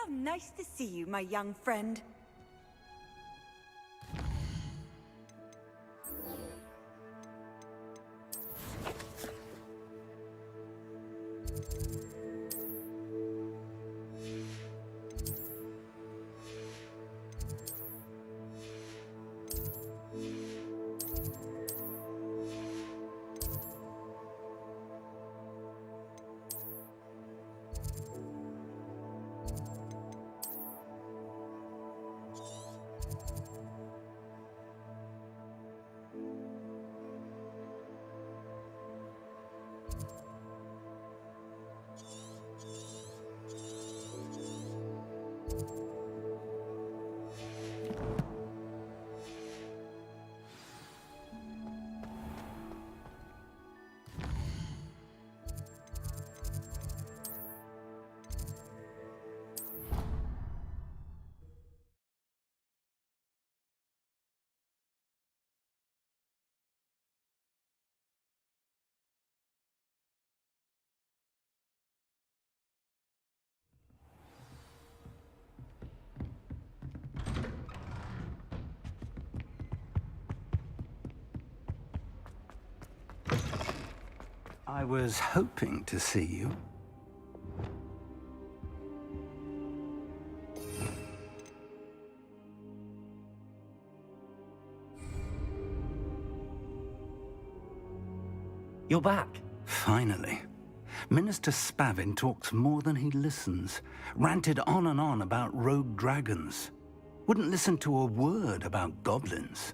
How nice to see you, my young friend. I was hoping to see you. You're back. Finally. Minister Spavin talks more than he listens. Ranted on and on about rogue dragons. Wouldn't listen to a word about goblins.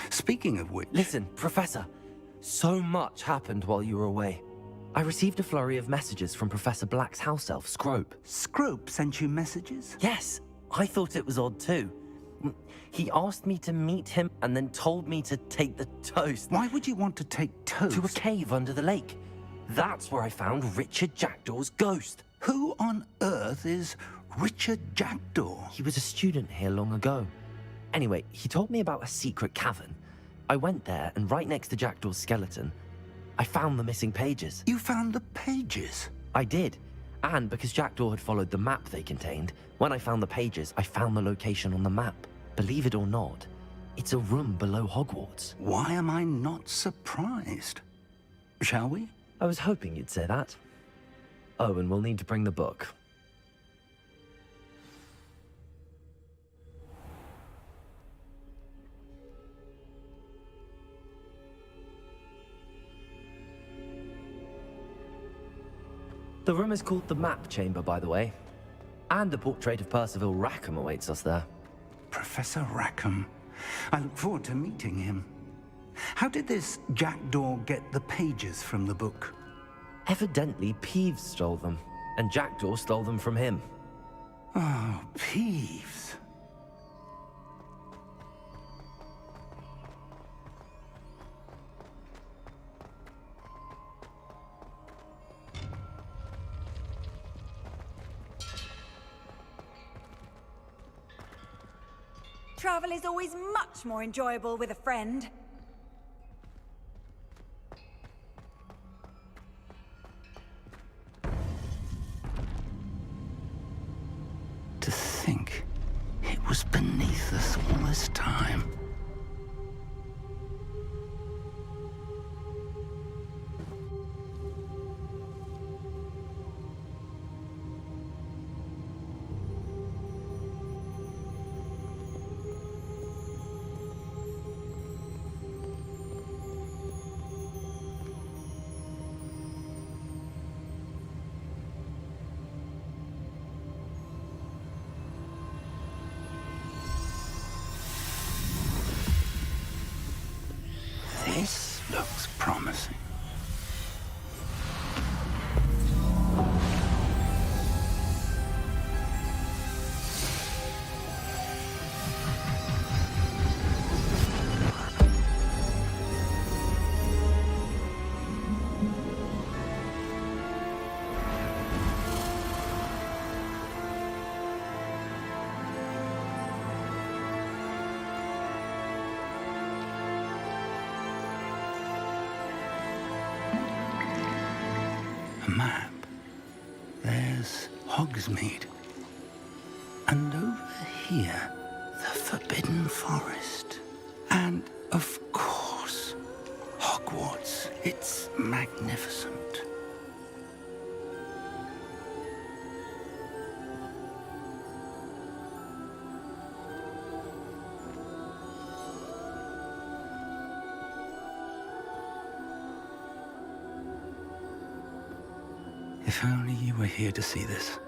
Speaking of which... Listen, Professor. So much happened while you were away. I received a flurry of messages from Professor Black's house elf, Scrope. Scrope sent you messages? Yes, I thought it was odd too. He asked me to meet him and then told me to take the toast. Why would you want to take toast? To a cave under the lake. That's where I found Richard Jackdaw's ghost. Who on earth is Richard Jackdaw? He was a student here long ago. Anyway, he told me about a secret cavern. I went there, and right next to Jackdaw's skeleton, I found the missing pages. You found the pages? I did. And because Jackdaw had followed the map they contained, when I found the pages, I found the location on the map. Believe it or not, it's a room below Hogwarts. Why am I not surprised? Shall we? I was hoping you'd say that. Oh, and we'll need to bring the book. The room is called the Map Chamber, by the way. And a portrait of Percival Rackham awaits us there. Professor Rackham. I look forward to meeting him. How did this Jackdaw get the pages from the book? Evidently, Peeves stole them, and Jackdaw stole them from him. Oh, Peeves. Travel is always much more enjoyable with a friend. To think it was beneath us all this time. This looks promising. A map. There's Hogsmeade. And over here, the Forbidden Forest. And, of course, Hogwarts. It's magnificent. If only you were here to see this.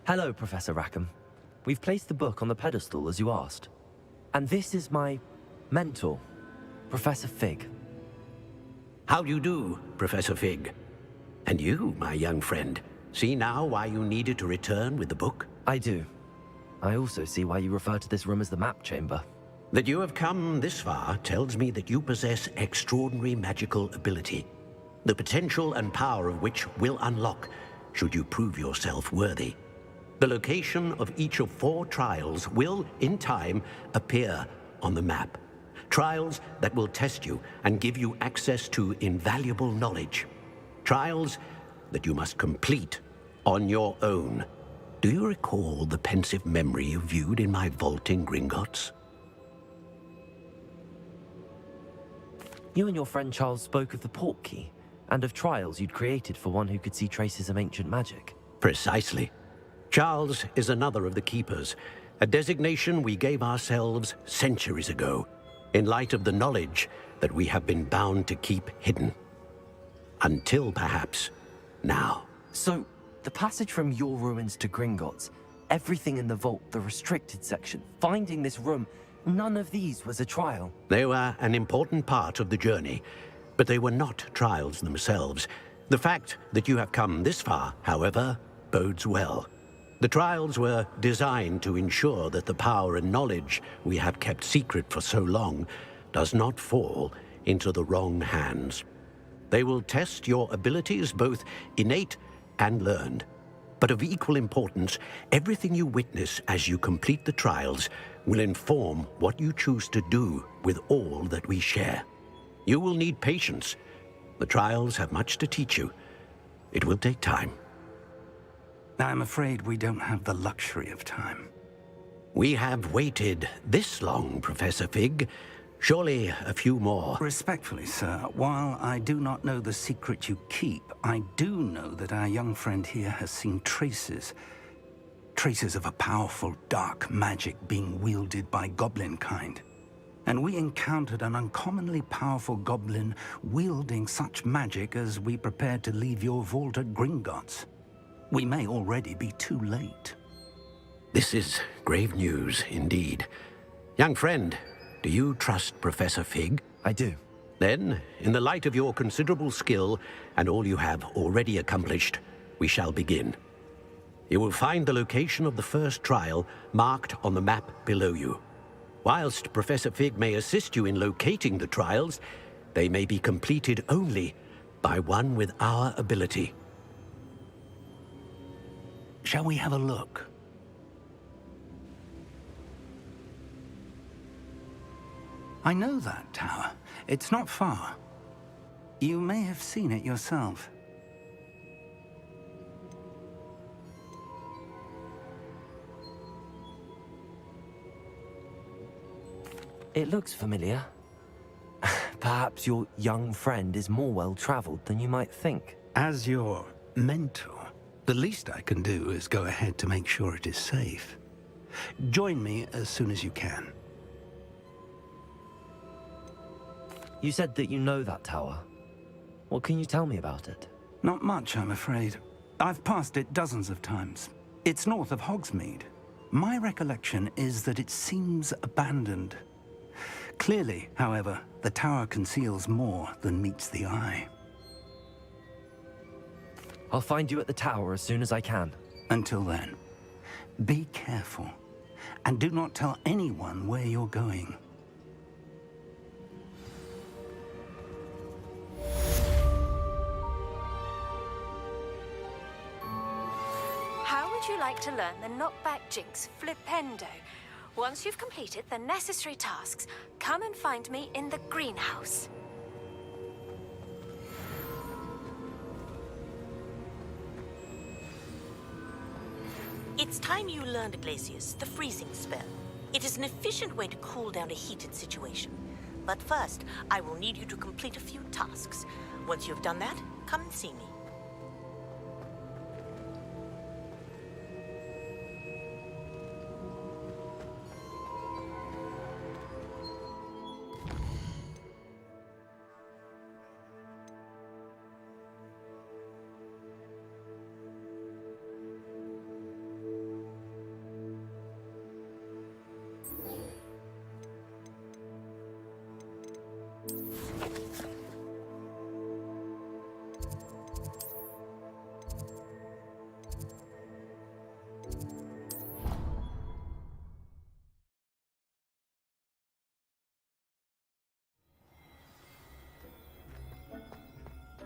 Hello, Professor Rackham. We've placed the book on the pedestal as you asked. And this is my mentor, Professor Fig. How do you do, Professor Fig? And you, my young friend, see now why you needed to return with the book? I do. I also see why you refer to this room as the map chamber. That you have come this far tells me that you possess extraordinary magical ability, the potential and power of which will unlock should you prove yourself worthy. The location of each of 4 trials will, in time, appear on the map. Trials that will test you and give you access to invaluable knowledge. Trials that you must complete on your own. Do you recall the pensive memory you viewed in my vault in Gringotts? You and your friend Charles spoke of the port key, and of trials you'd created for one who could see traces of ancient magic. Precisely. Charles is another of the Keepers, a designation we gave ourselves centuries ago, in light of the knowledge that we have been bound to keep hidden. Until, perhaps, now. So, the passage from your ruins to Gringotts, everything in the vault, the restricted section, finding this room, none of these was a trial. They were an important part of the journey, but they were not trials themselves. The fact that you have come this far, however, bodes well. The trials were designed to ensure that the power and knowledge we have kept secret for so long does not fall into the wrong hands. They will test your abilities, both innate and learned. But of equal importance, everything you witness as you complete the trials will inform what you choose to do with all that we share. You will need patience. The trials have much to teach you. It will take time. I'm afraid we don't have the luxury of time. We have waited this long, Professor Fig. Surely a few more. Respectfully, sir, while I do not know the secret you keep, I do know that our young friend here has seen traces of a powerful dark magic being wielded by goblin kind. And we encountered an uncommonly powerful goblin wielding such magic as we prepared to leave your vault at Gringotts. We may already be too late. This is grave news indeed. Young friend, do you trust Professor Fig? I do. Then, in the light of your considerable skill and all you have already accomplished, we shall begin. You will find the location of the first trial marked on the map below you. Whilst Professor Fig may assist you in locating the trials, they may be completed only by one with our ability. Shall we have a look? I know that tower. It's not far. You may have seen it yourself. It looks familiar. Perhaps your young friend is more well-traveled than you might think. As your mentor, the least I can do is go ahead to make sure it is safe. Join me as soon as you can. You said that you know that tower. What can you tell me about it? Not much, I'm afraid. I've passed it dozens of times. It's north of Hogsmeade. My recollection is that it seems abandoned. Clearly, however, the tower conceals more than meets the eye. I'll find you at the tower as soon as I can. Until then, be careful, and do not tell anyone where you're going. How would you like to learn the knockback jinx flipendo? Once you've completed the necessary tasks, come and find me in the greenhouse. It's time you learned, Glacius, the freezing spell. It is an efficient way to cool down a heated situation. But first, I will need you to complete a few tasks. Once you've done that, come and see me.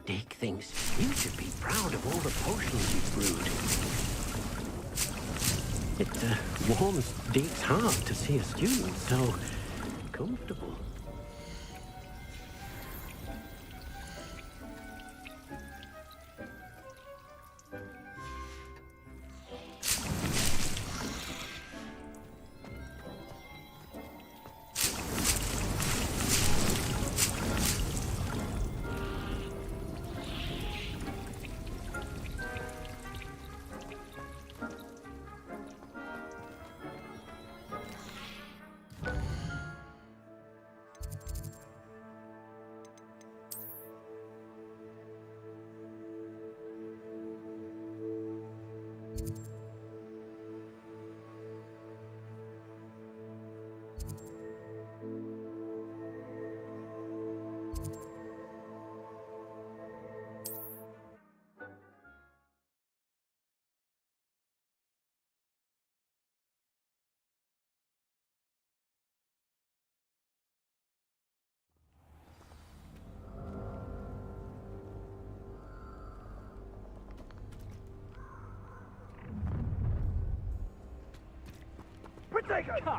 Dick thinks you should be proud of all the potions you've brewed. It warms Dick's heart to see a student so comfortable.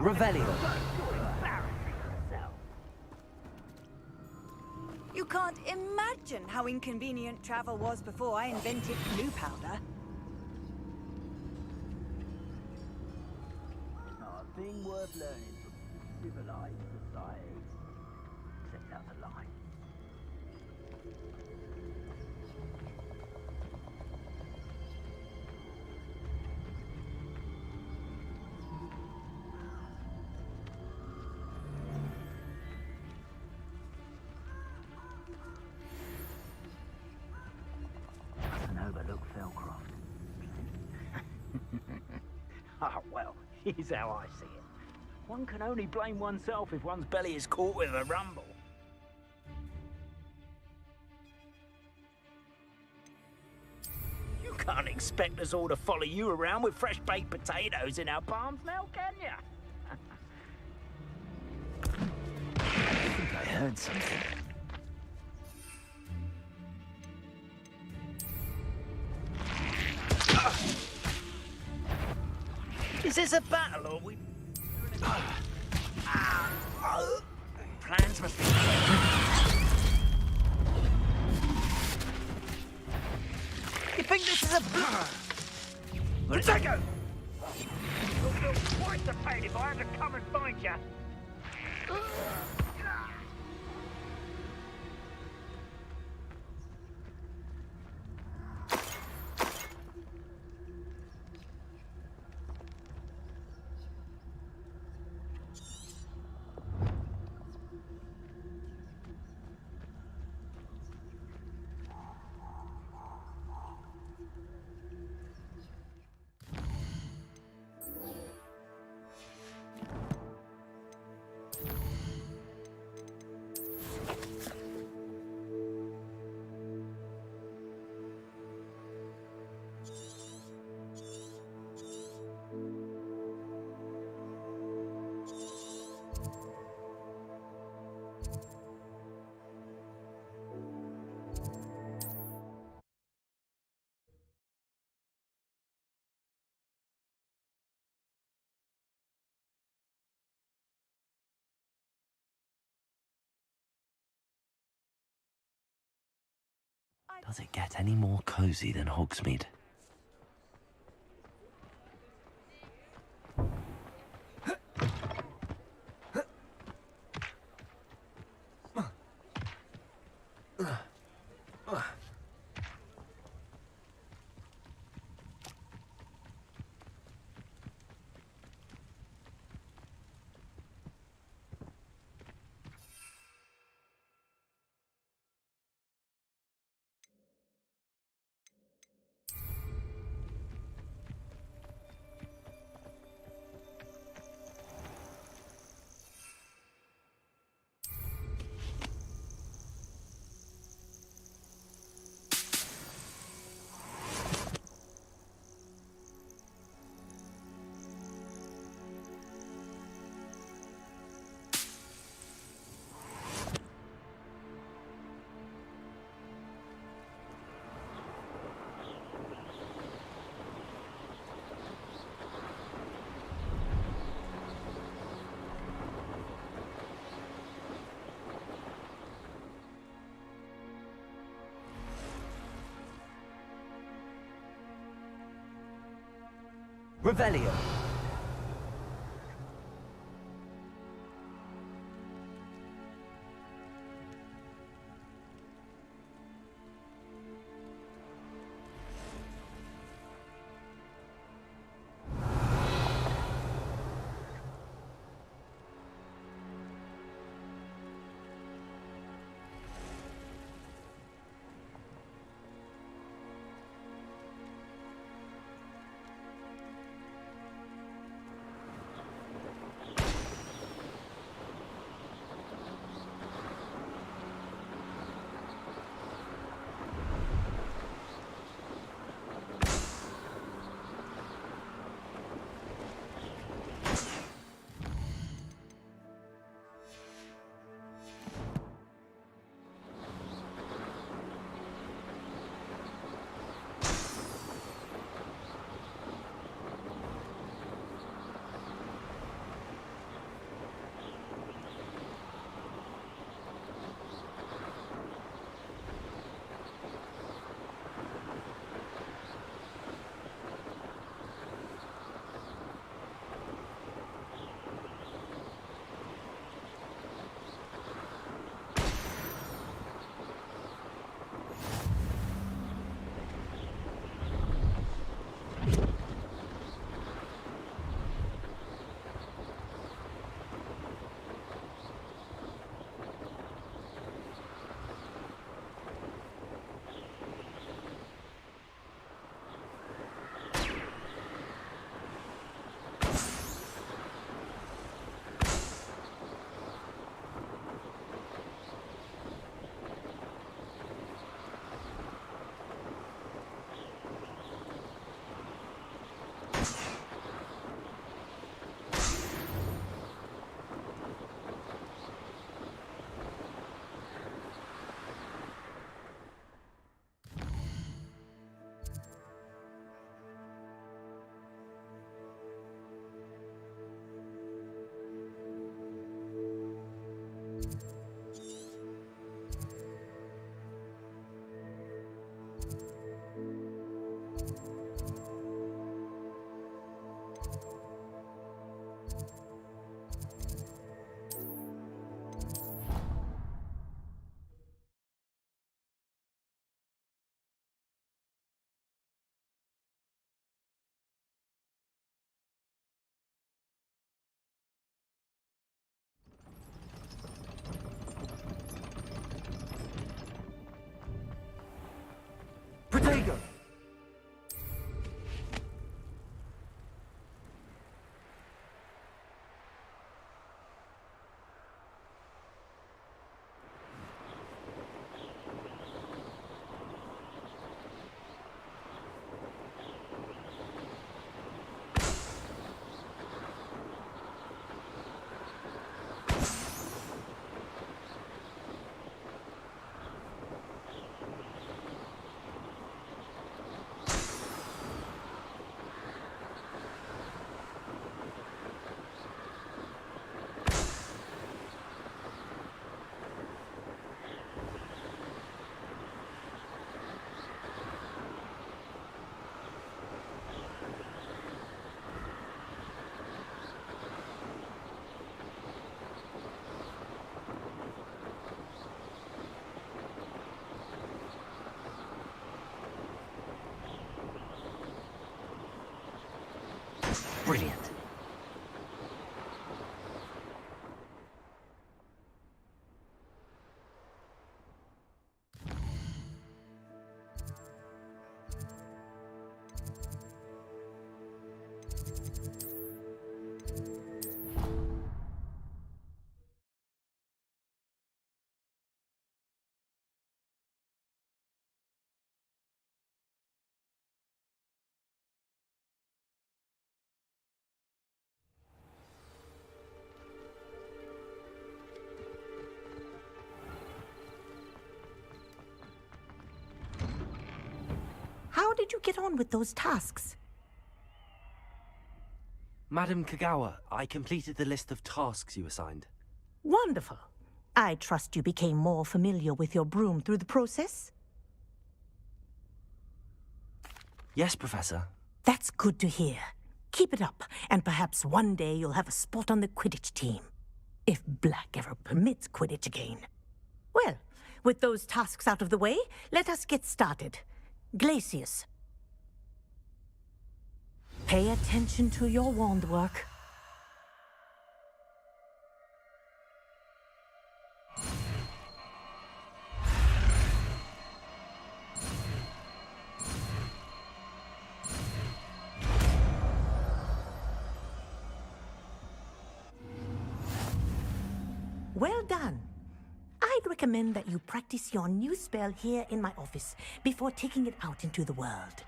Revelio. You can't imagine how inconvenient travel was before I invented blue powder. Not a thing worth learning from civilized society. Except out the line. Overlook Fellcroft. Ah, well, here's how I see it. One can only blame oneself if one's belly is caught with a rumble. You can't expect us all to follow you around with fresh baked potatoes in our palms now, can ya? I think I heard something. Is this a battle, or we... Plans must be... You think this is a... Potato! You'll feel quite the pain if I have to come and find you. Does it get any more cozy than Hogsmeade? Revelio. Protego! Brilliant. How did you get on with those tasks? Madam Kagawa, I completed the list of tasks you assigned. Wonderful. I trust you became more familiar with your broom through the process? Yes, Professor. That's good to hear. Keep it up, and perhaps one day you'll have a spot on the Quidditch team. If Black ever permits Quidditch again. Well, with those tasks out of the way, let us get started. Glacius. Pay attention to your wand work. Well done. I'd recommend that you practice your new spell here in my office before taking it out into the world.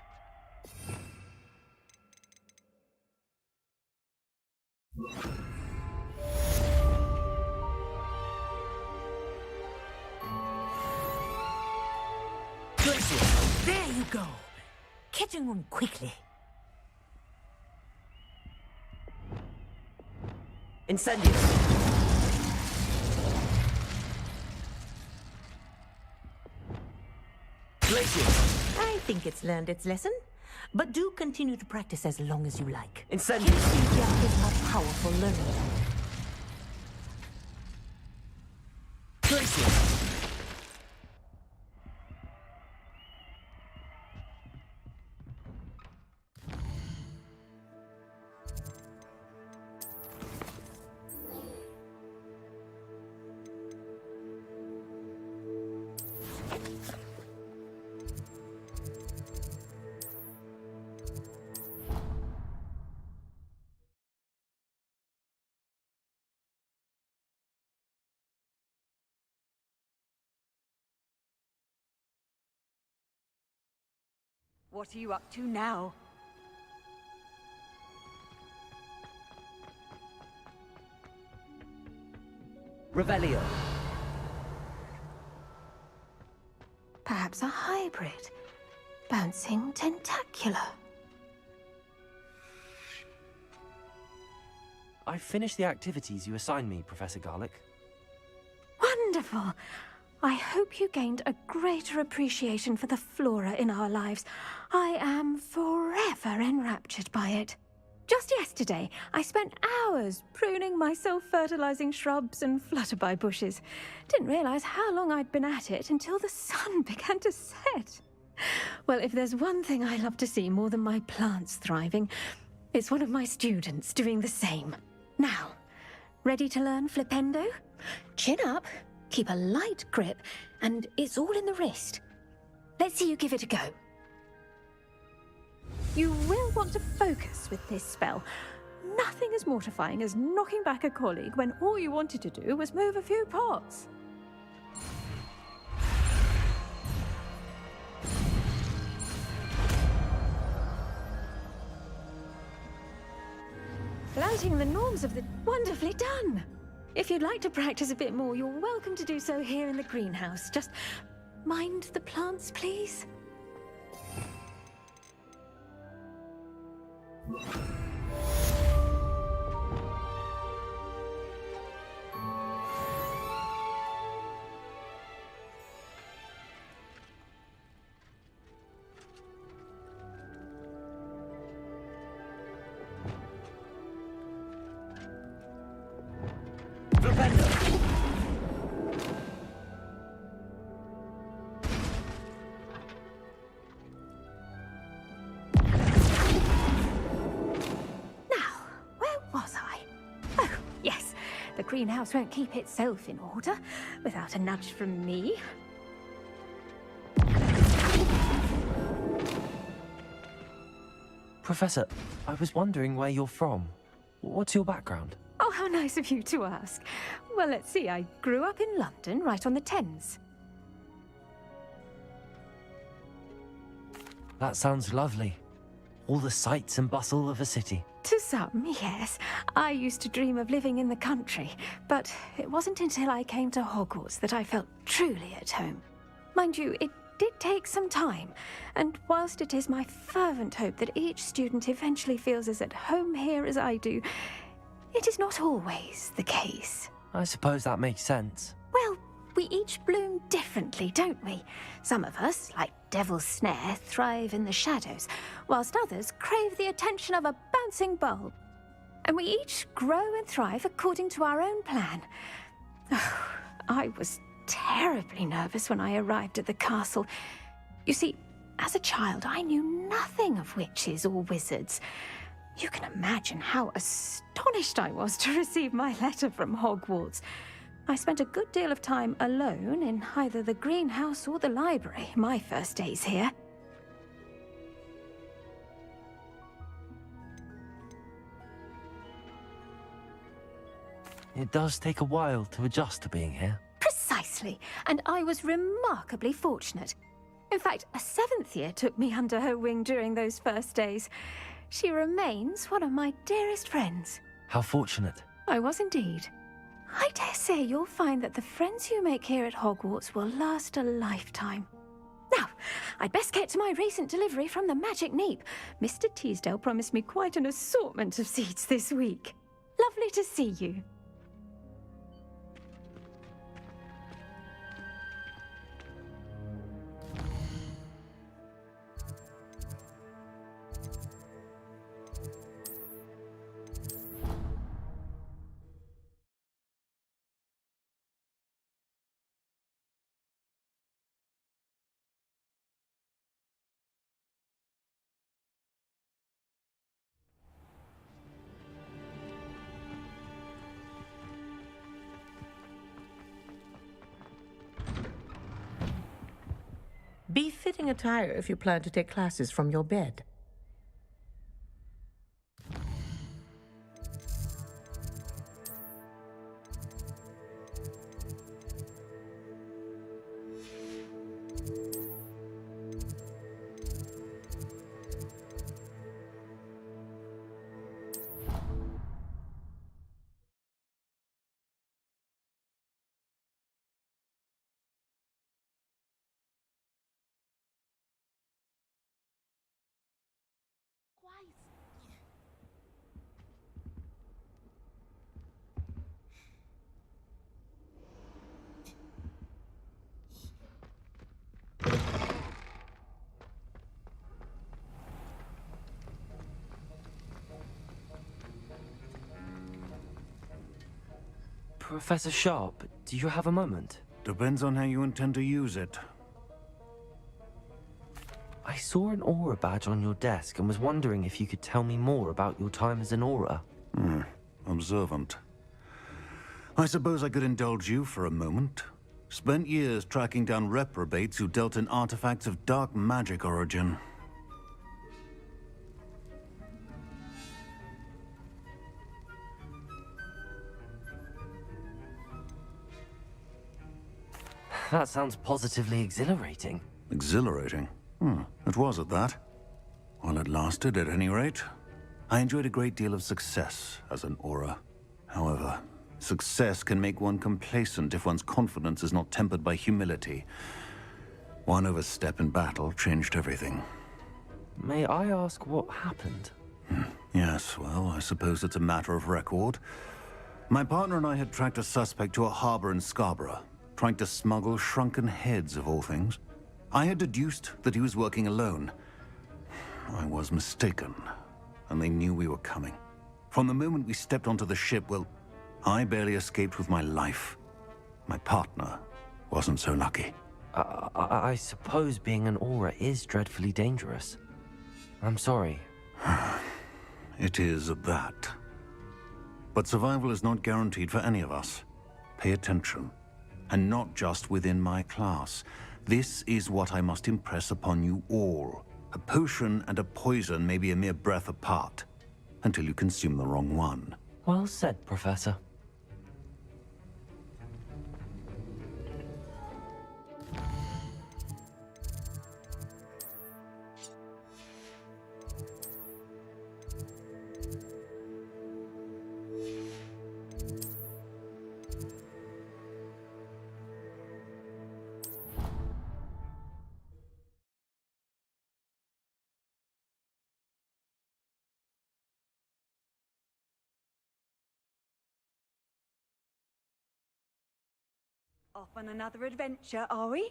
There you go. Catching on quickly. Incendious. Glacius. I think it's learned its lesson. But do continue to practice as long as you like. Incendious. Kinesthesia is a powerful learning method. Glacius. What are you up to now? Revelio. Perhaps a hybrid. Bouncing tentacular. I finished the activities you assigned me, Professor Garlick. Wonderful! I hope you gained a greater appreciation for the flora in our lives. I am forever enraptured by it. Just yesterday, I spent hours pruning my self-fertilizing shrubs and flutterby bushes. Didn't realize how long I'd been at it until the sun began to set. Well, if there's one thing I love to see more than my plants thriving, it's one of my students doing the same. Now, ready to learn Flipendo? Chin up, keep a light grip, and it's all in the wrist. Let's see you give it a go. You will want to focus with this spell. Nothing as mortifying as knocking back a colleague when all you wanted to do was move a few pots. Flouting the norms of the... Wonderfully done! If you'd like to practice a bit more, you're welcome to do so here in the greenhouse. Just mind the plants, please. greenhouse won't keep itself in order without a nudge from me. Professor, I was wondering where you're from. What's your background? Oh, how nice of you to ask. Well, let's see. I grew up in London, right on the Thames. That sounds lovely. All the sights and bustle of a city. To some, yes. I used to dream of living in the country, but it wasn't until I came to Hogwarts that I felt truly at home. Mind you, it did take some time, and whilst it is my fervent hope that each student eventually feels as at home here as I do, it is not always the case. I suppose that makes sense. Well, we each bloom differently, don't we? Some of us, like Devil's Snare, thrive in the shadows, whilst others crave the attention of a bouncing bulb. And we each grow and thrive according to our own plan. Oh, I was terribly nervous when I arrived at the castle. You see, as a child, I knew nothing of witches or wizards. You can imagine how astonished I was to receive my letter from Hogwarts. I spent a good deal of time alone in either the greenhouse or the library my first days here. It does take a while to adjust to being here. Precisely, and I was remarkably fortunate. In fact, a 7th year took me under her wing during those first days. She remains one of my dearest friends. How fortunate. I was indeed. I dare say you'll find that the friends you make here at Hogwarts will last a lifetime. Now, I'd best get to my recent delivery from the Magic Neep. Mr. Teasdale promised me quite an assortment of seeds this week. Lovely to see you. Be fitting attire if you plan to take classes from your bed. Professor Sharp, do you have a moment? Depends on how you intend to use it. I saw an aura badge on your desk and was wondering if you could tell me more about your time as an aura. Observant. I suppose I could indulge you for a moment. Spent years tracking down reprobates who dealt in artifacts of dark magic origin. That sounds positively exhilarating. Exhilarating? It was at that. While it lasted, at any rate. I enjoyed a great deal of success as an aura. However, success can make one complacent if one's confidence is not tempered by humility. One overstep in battle changed everything. May I ask what happened? Yes, well, I suppose it's a matter of record. My partner and I had tracked a suspect to a harbor in Scarborough, trying to smuggle shrunken heads of all things. I had deduced that he was working alone. I was mistaken, and they knew we were coming. From the moment we stepped onto the ship, well, I barely escaped with my life. My partner wasn't so lucky. I suppose being an aura is dreadfully dangerous. I'm sorry. It is that. But survival is not guaranteed for any of us. Pay attention. And not just within my class. This is what I must impress upon you all. A potion and a poison may be a mere breath apart, until you consume the wrong one. Well said, Professor. Off on another adventure, are we?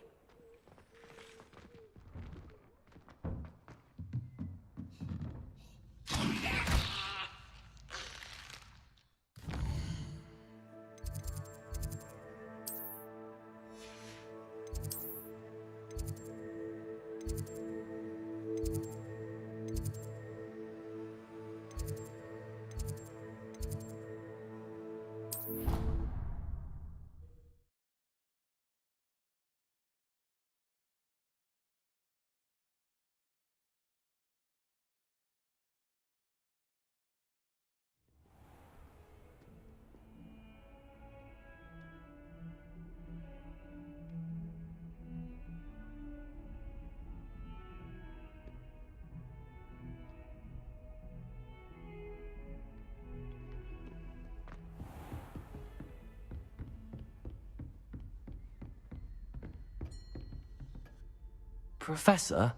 Professor,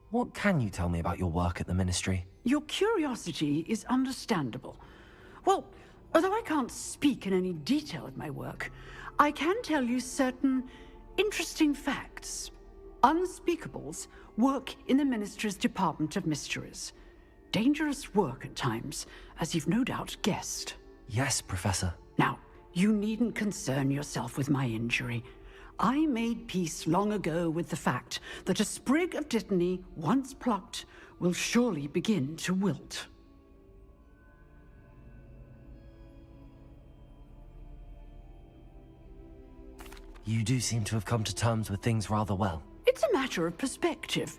what can you tell me about your work at the Ministry? Your curiosity is understandable. Well, although I can't speak in any detail of my work, I can tell you certain interesting facts. Unspeakables work in the Ministry's Department of Mysteries. Dangerous work at times, as you've no doubt guessed. Yes, Professor. Now, you needn't concern yourself with my injury. I made peace long ago with the fact that a sprig of dittany, once plucked, will surely begin to wilt. You do seem to have come to terms with things rather well. It's a matter of perspective.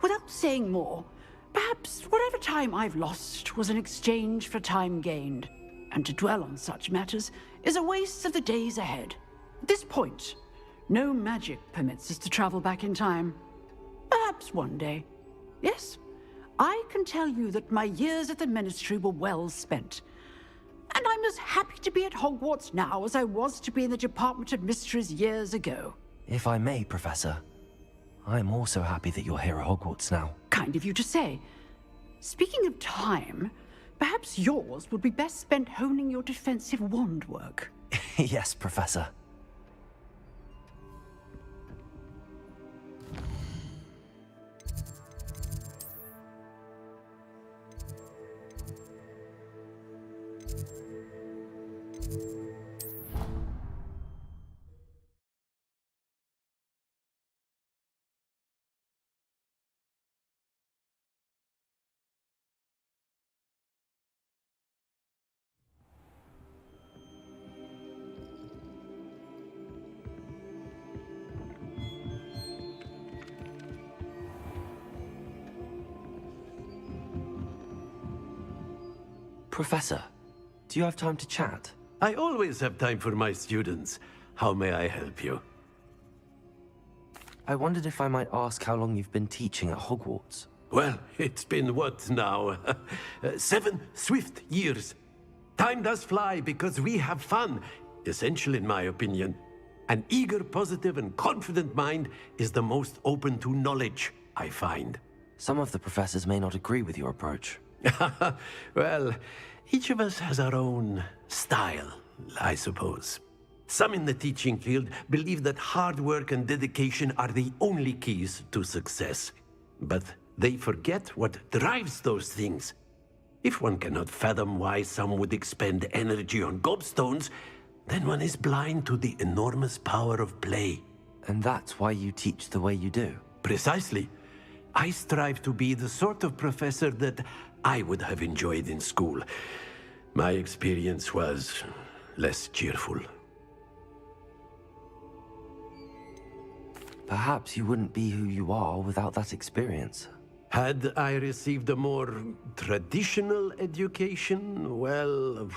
Without saying more, perhaps whatever time I've lost was an exchange for time gained, and to dwell on such matters is a waste of the days ahead. At this point, no magic permits us to travel back in time. Perhaps one day. Yes, I can tell you that my years at the Ministry were well spent. And I'm as happy to be at Hogwarts now as I was to be in the Department of Mysteries years ago. If I may, Professor, I'm also happy that you're here at Hogwarts now. Kind of you to say. Speaking of time, perhaps yours would be best spent honing your defensive wand work. Yes, Professor. Professor, do you have time to chat? I always have time for my students. How may I help you? I wondered if I might ask how long you've been teaching at Hogwarts. Well, it's been what now? 7 swift years. Time does fly because we have fun. Essential in my opinion. An eager, positive, and confident mind is the most open to knowledge, I find. Some of the professors may not agree with your approach. Well, each of us has our own style, I suppose. Some in the teaching field believe that hard work and dedication are the only keys to success. But they forget what drives those things. If one cannot fathom why some would expend energy on gobstones, then one is blind to the enormous power of play. And that's why you teach the way you do? Precisely. I strive to be the sort of professor that I would have enjoyed in school. My experience was less cheerful. Perhaps you wouldn't be who you are without that experience. Had I received a more traditional education, well,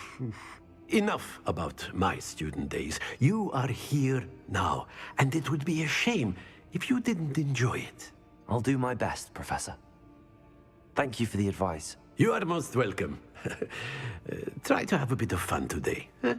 enough about my student days. You are here now, and it would be a shame if you didn't enjoy it. I'll do my best, Professor. Thank you for the advice. You are most welcome. Try to have a bit of fun today. Huh?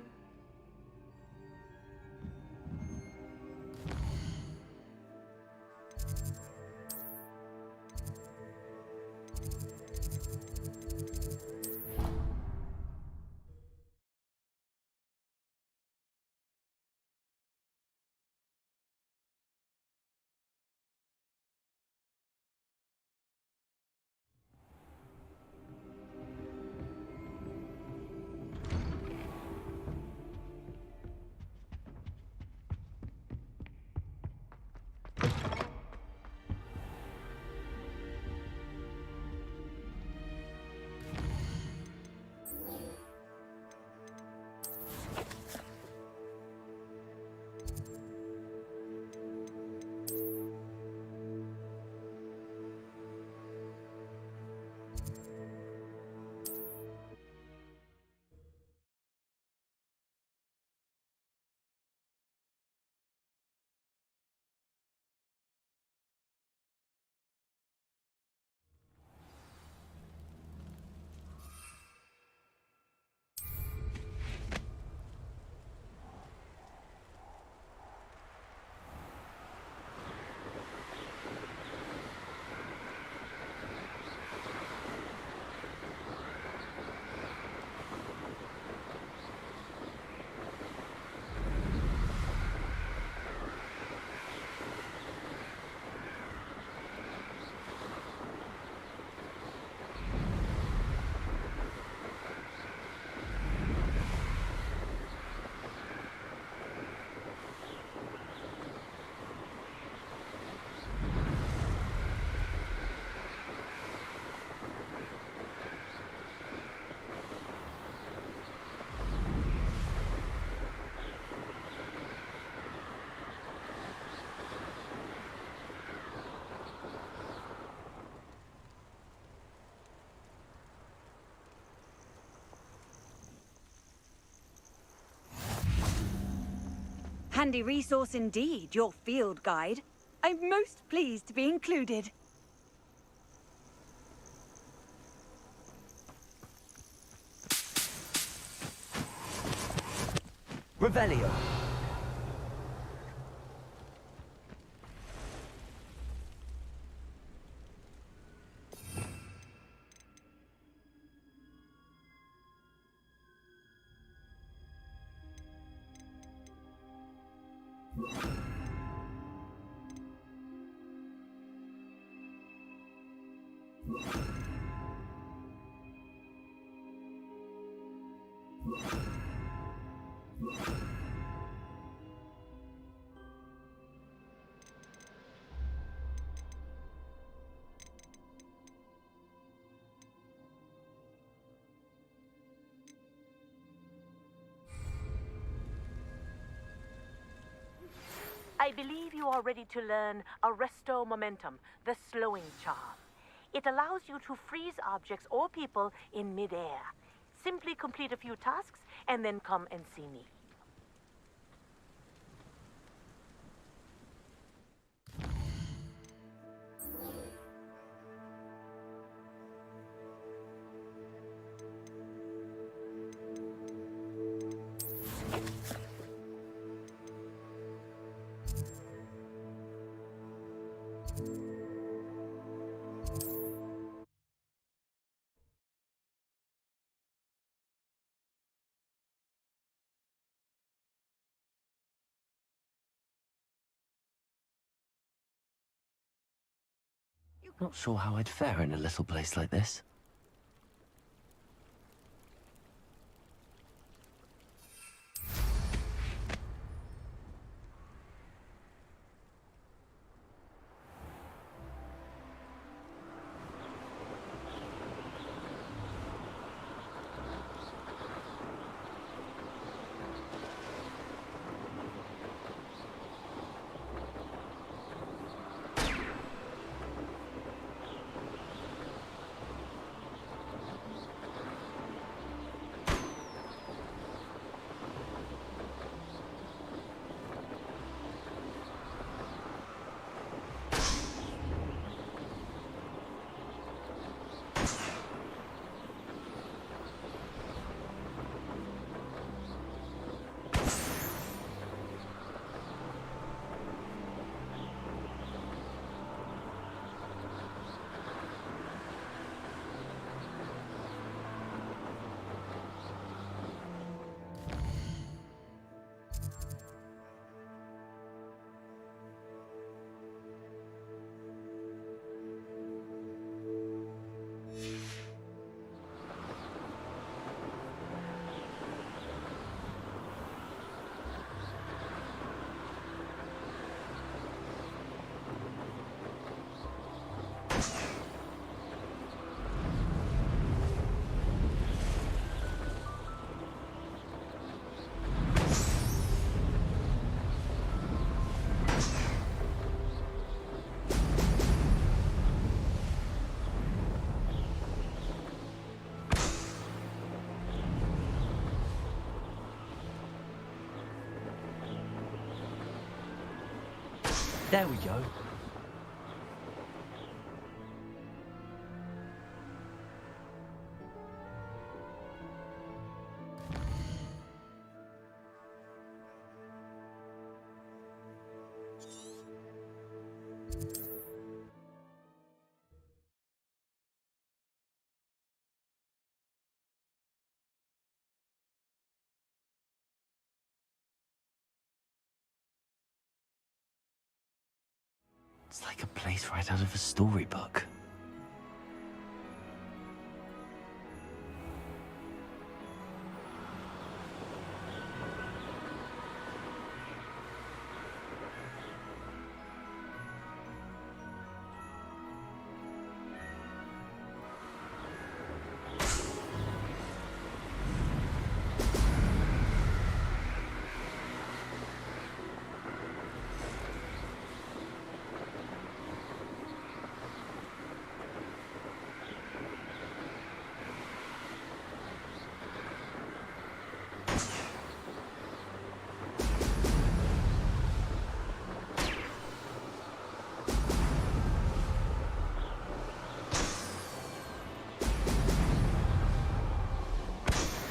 Handy resource indeed, your field guide. I'm most pleased to be included. Revelio. I believe you are ready to learn Arresto Momentum, the slowing charm. It allows you to freeze objects or people in mid-air. Simply complete a few tasks and then come and see me. Not sure how I'd fare in a little place like this. There we go. It's like a place right out of a storybook.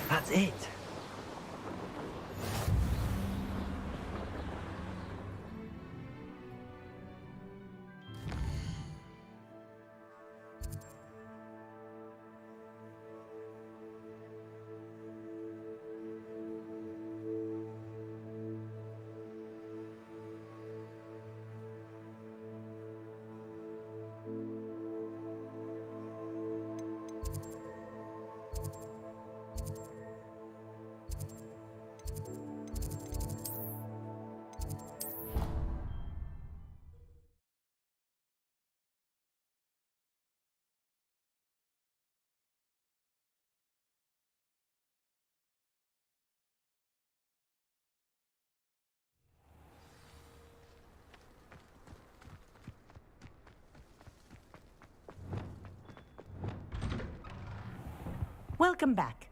That's it. Welcome back.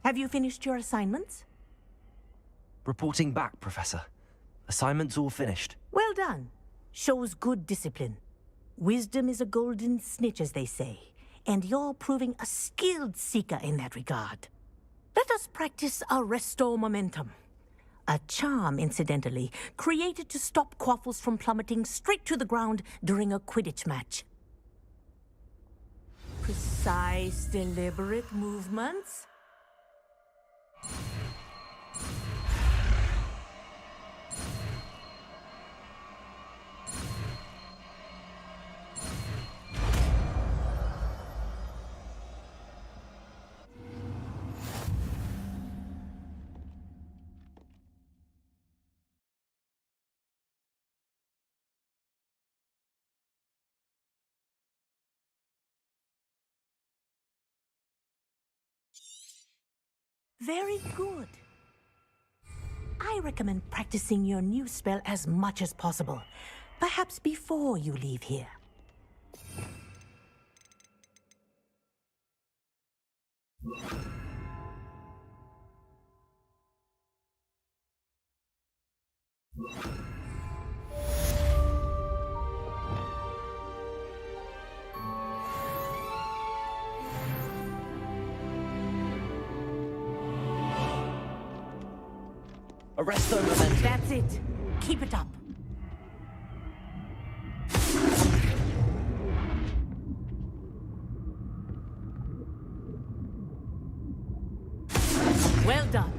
Have you finished your assignments? Reporting back, Professor. Assignment's all finished. Well done. Shows good discipline. Wisdom is a golden snitch, as they say, and you're proving a skilled seeker in that regard. Let us practice Arresto Momentum. A charm, incidentally, created to stop quaffles from plummeting straight to the ground during a Quidditch match. Precise, deliberate movements. Very good. I recommend practicing your new spell as much as possible, perhaps before you leave here. Arresto Momentum. That's it. Keep it up. Well done.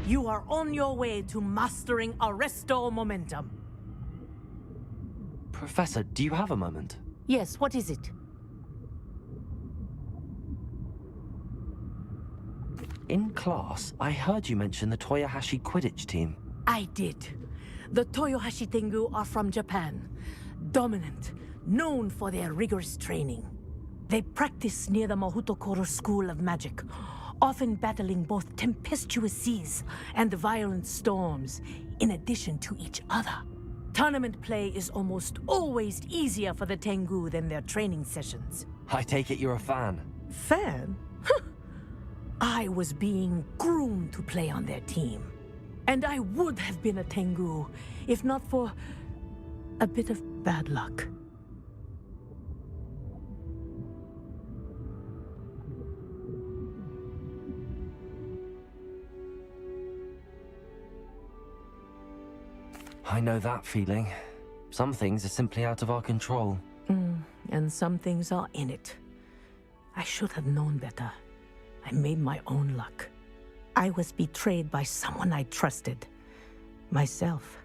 You are on your way to mastering Arresto Momentum. Professor, do you have a moment? Yes, what is it? In class, I heard you mention the Toyohashi Quidditch team. I did. The Toyohashi Tengu are from Japan. Dominant, known for their rigorous training. They practice near the Mahutokoro School of Magic, often battling both tempestuous seas and violent storms, in addition to each other. Tournament play is almost always easier for the Tengu than their training sessions. I take it you're a fan. Fan? I was being groomed to play on their team. And I would have been a Tengu, if not for... a bit of bad luck. I know that feeling. Some things are simply out of our control. And some things are in it. I should have known better. I made my own luck. I was betrayed by someone I trusted. Myself.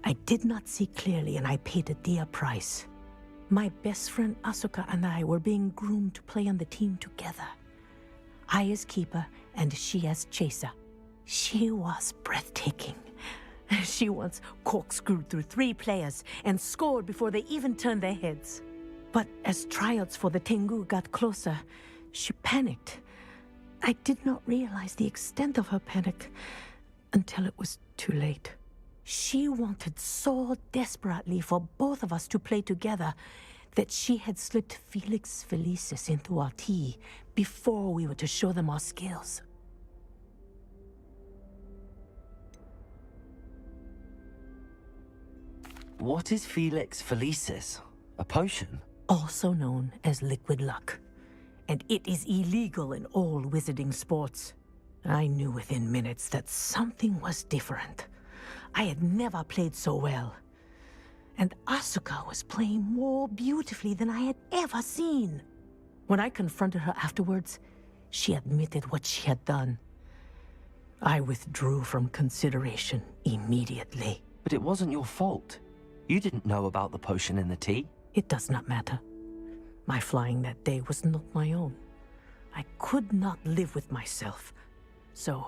I did not see clearly, and I paid a dear price. My best friend Asuka and I were being groomed to play on the team together. I as keeper, and she as chaser. She was breathtaking. She once corkscrewed through 3 players and scored before they even turned their heads. But as tryouts for the Tengu got closer, she panicked. I did not realize the extent of her panic until it was too late. She wanted so desperately for both of us to play together that she had slipped Felix Felicis into our tea before we were to show them our skills. What is Felix Felicis? A potion? Also known as liquid luck. And it is illegal in all wizarding sports. I knew within minutes that something was different. I had never played so well. And Asuka was playing more beautifully than I had ever seen. When I confronted her afterwards, she admitted what she had done. I withdrew from consideration immediately. But it wasn't your fault. You didn't know about the potion in the tea. It does not matter. My flying that day was not my own. I could not live with myself. So,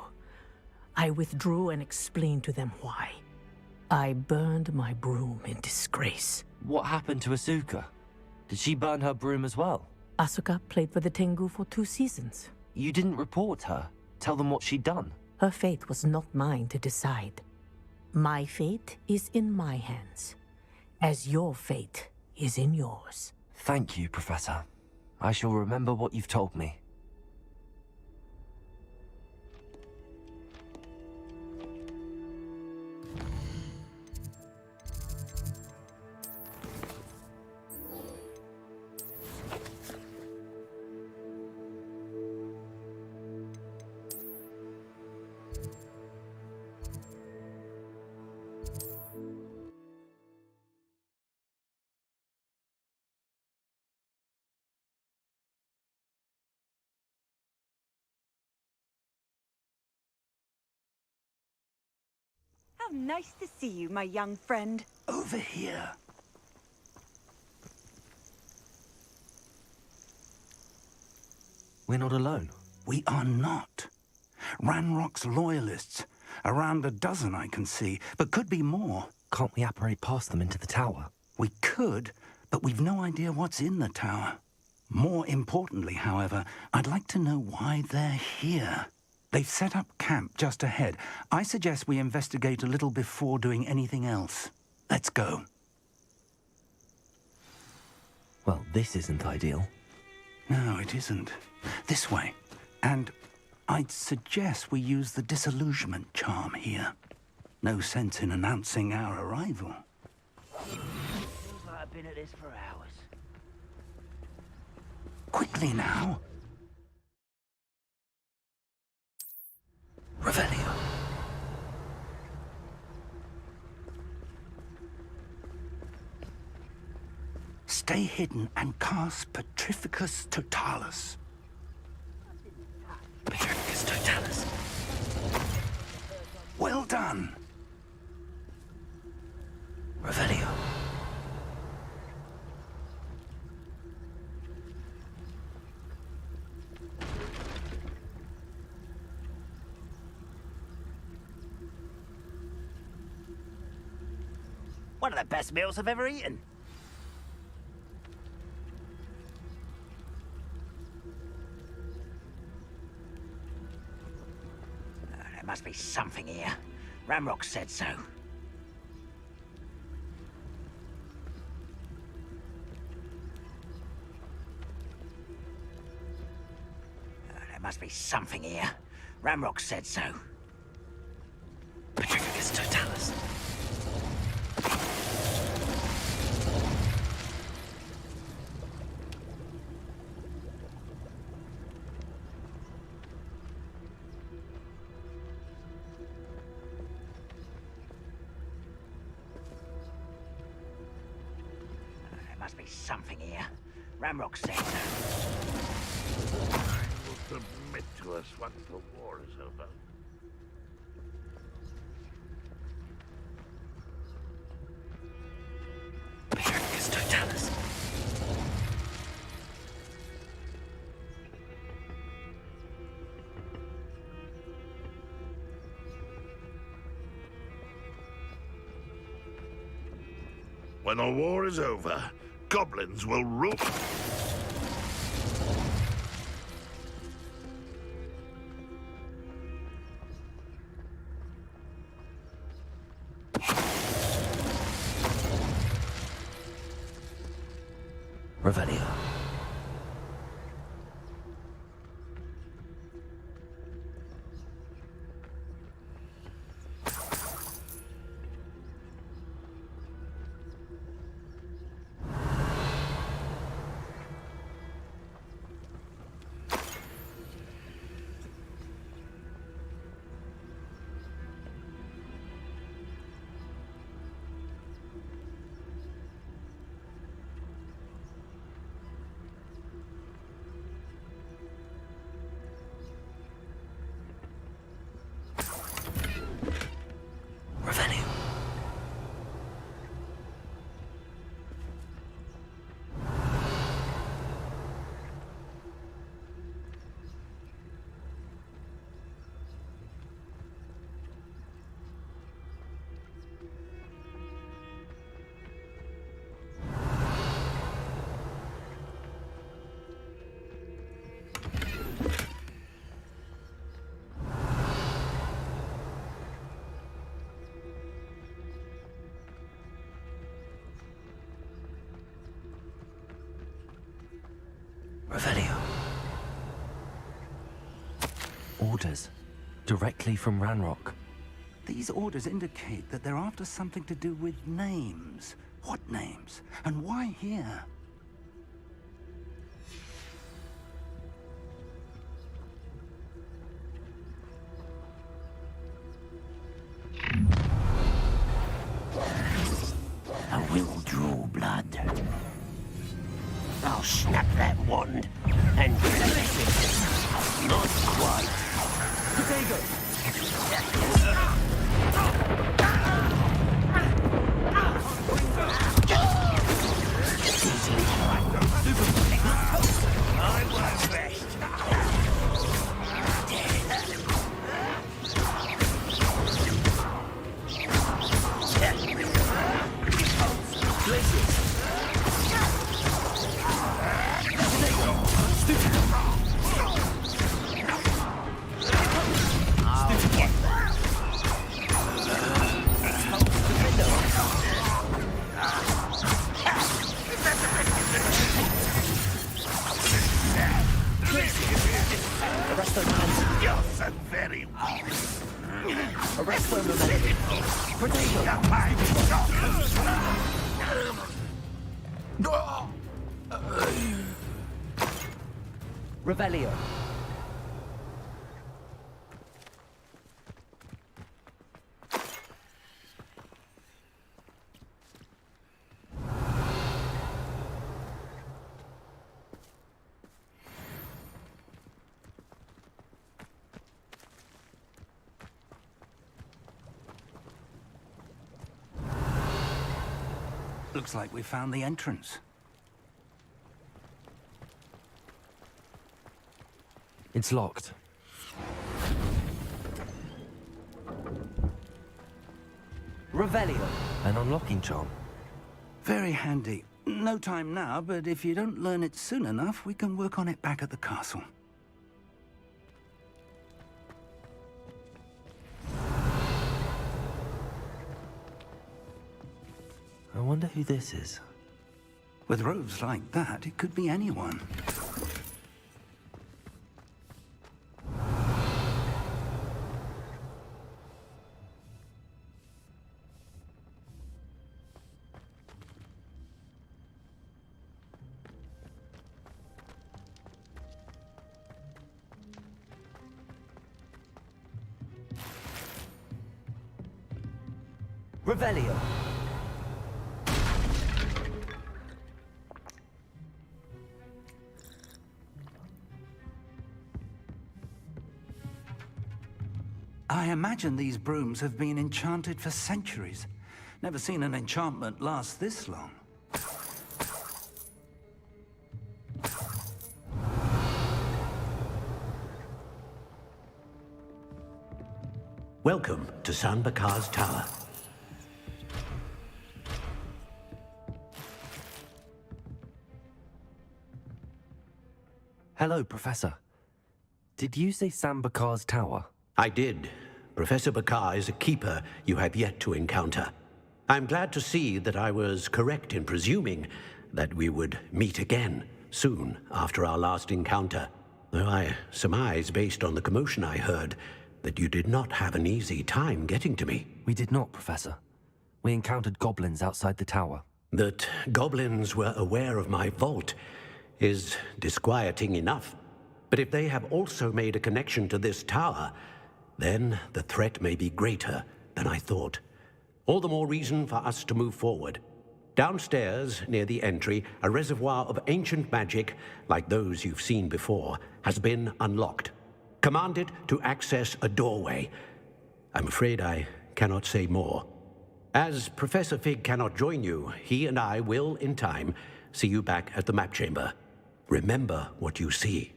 I withdrew and explained to them why. I burned my broom in disgrace. What happened to Asuka? Did she burn her broom as well? Asuka played for the Tengu for 2 seasons. You didn't report her? Tell them what she'd done? Her fate was not mine to decide. My fate is in my hands, as your fate is in yours. Thank you, Professor. I shall remember what you've told me. How nice to see you, my young friend. Over here. We're not alone. We are not. Ranrock's loyalists. Around a dozen I can see, but could be more. Can't we apparate past them into the tower? We could, but we've no idea what's in the tower. More importantly, however, I'd like to know why they're here. They've set up camp just ahead. I suggest we investigate a little before doing anything else. Let's go. Well, this isn't ideal. No, it isn't. This way. And I'd suggest we use the disillusionment charm here. No sense in announcing our arrival. Feels like I've been at this for hours. Quickly now. Revelio. Stay hidden and cast Petrificus Totalis. Petrificus Totalis. Well done. Revelio. One of the best meals I've ever eaten. There must be something here. Ramrock said so. There must be something here. Ramrock said so. Petrificus Totalis. must be something here. Ramrock said. I will submit to us once the war is over. When the war is over, goblins will rule. Revelio. Revelio. Orders. Directly from Ranrock. These orders indicate that they're after something to do with names. What names? And why here? I will draw blood. I'll snap that wand and not quite. I won't rest. Arrest those men. You're so very weak. Arrest those men. Revelio. Looks like we found the entrance. It's locked. Revelio. An unlocking charm. Very handy. No time now, but if you don't learn it soon enough, we can work on it back at the castle. I wonder who this is. With robes like that, it could be anyone. Revelio. imagine these brooms have been enchanted for centuries. Never seen an enchantment last this long. Welcome to Sanbakar's Tower. Hello, Professor. Did you say Sambakar's Tower? I did. Professor Bakar is a keeper you have yet to encounter. I'm glad to see that I was correct in presuming that we would meet again soon after our last encounter, though I surmise, based on the commotion I heard, that you did not have an easy time getting to me. We did not, Professor. We encountered goblins outside the tower. That goblins were aware of my vault is disquieting enough. But if they have also made a connection to this tower, then the threat may be greater than I thought. All the more reason for us to move forward. Downstairs, near the entry, a reservoir of ancient magic, like those you've seen before, has been unlocked. Command it to access a doorway. I'm afraid I cannot say more. As Professor Fig cannot join you, he and I will, in time, see you back at the map chamber. Remember what you see.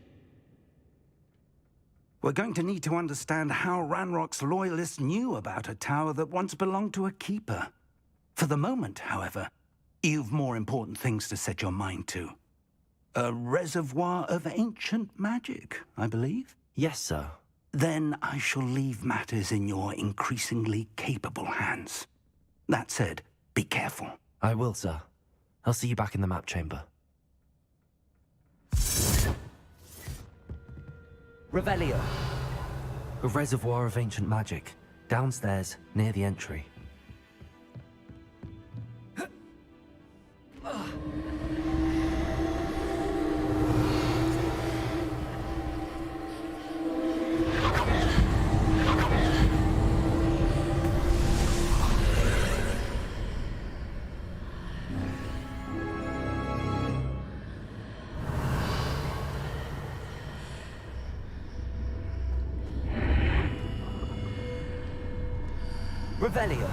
We're going to need to understand how Ranrock's loyalists knew about a tower that once belonged to a keeper. For the moment, however, you've more important things to set your mind to. A reservoir of ancient magic, I believe? Yes, sir. Then I shall leave matters in your increasingly capable hands. That said, be careful. I will, sir. I'll see you back in the map chamber. Revelio. A reservoir of ancient magic, downstairs, near the entry. Revelio.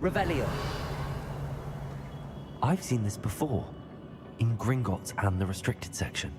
Revelio. I've seen this before, in Gringotts and the restricted section.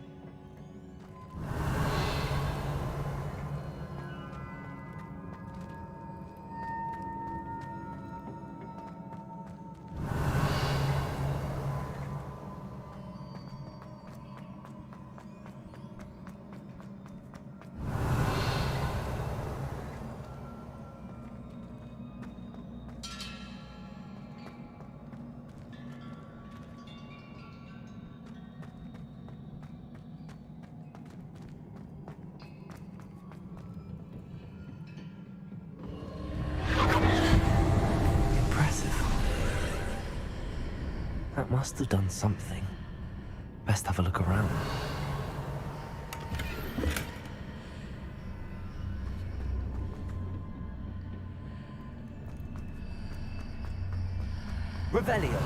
That must have done something. Best have a look around. Revelio.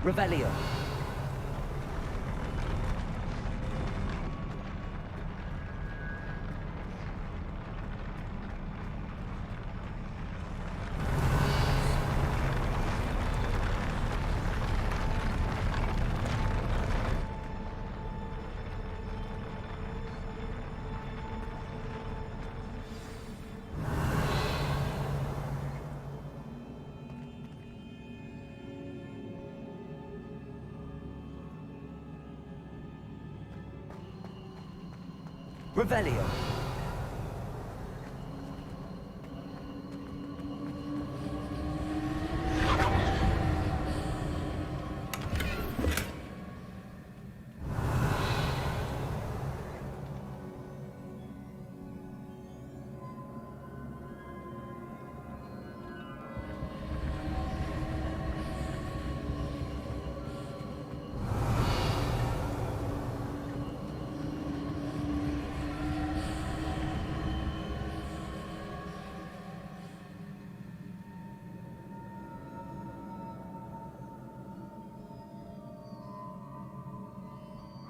Revelio. Revelio.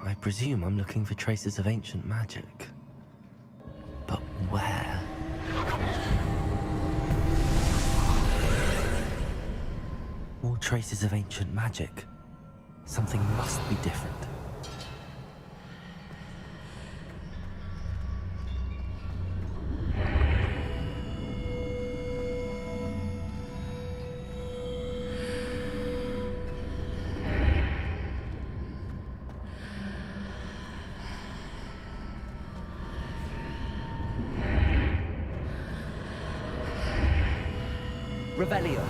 I presume I'm looking for traces of ancient magic. But where? More traces of ancient magic. Something must be different. Revelio.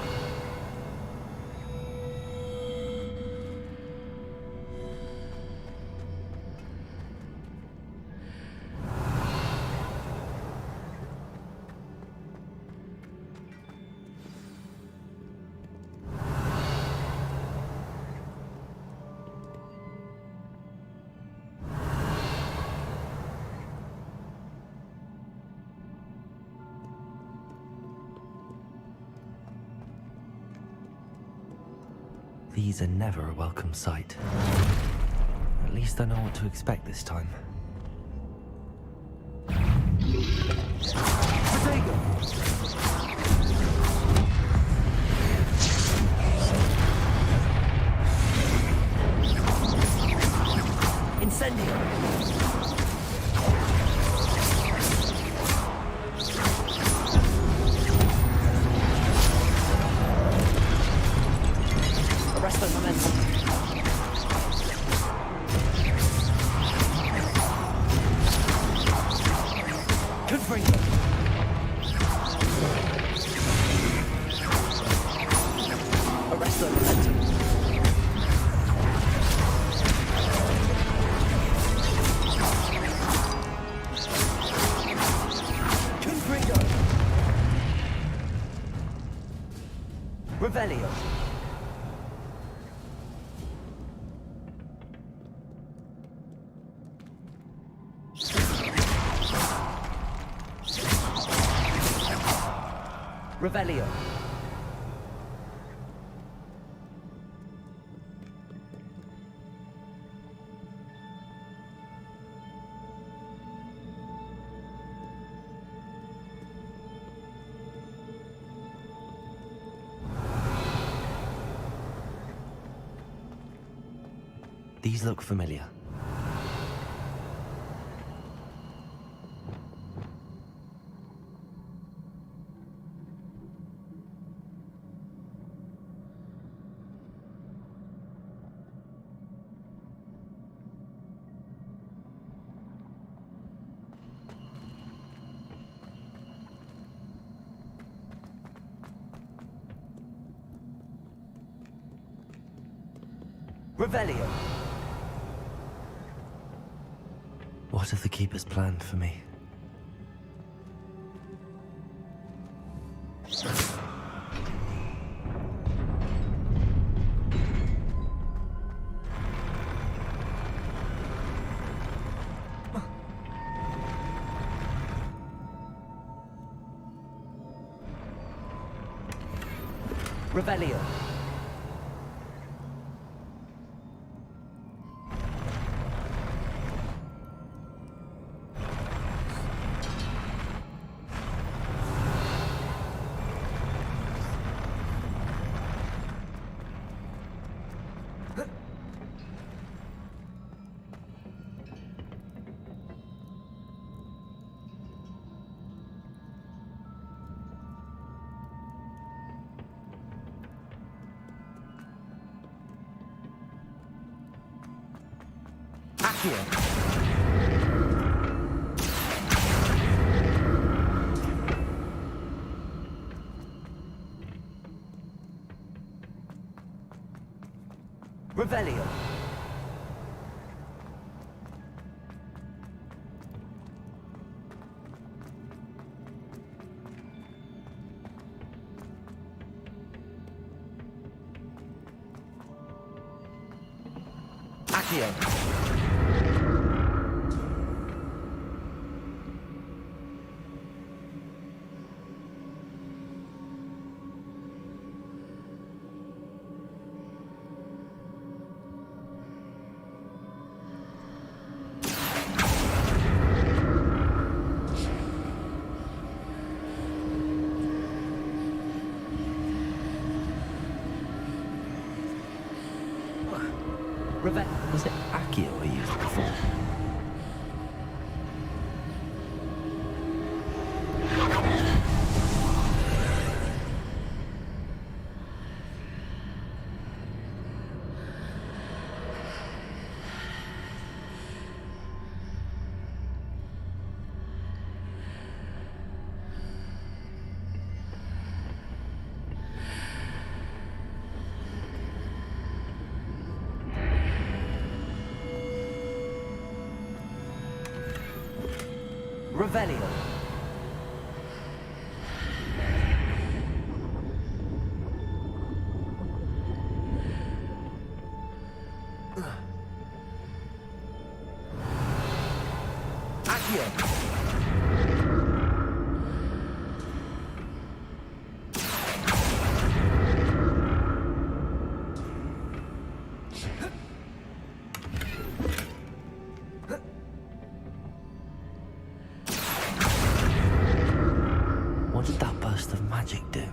These are never a welcome sight. At least I know what to expect this time. Protego! Incendio! Arrest the momentum. Confringo. Arrest the momentum. Confringo. Revelio. Revelio. These look familiar. Revelio. What have the Keepers planned for me? Revelio. Accio. Revelio. Accio. Was it Accio I used before? Revelio. Accio. What did that burst of magic do?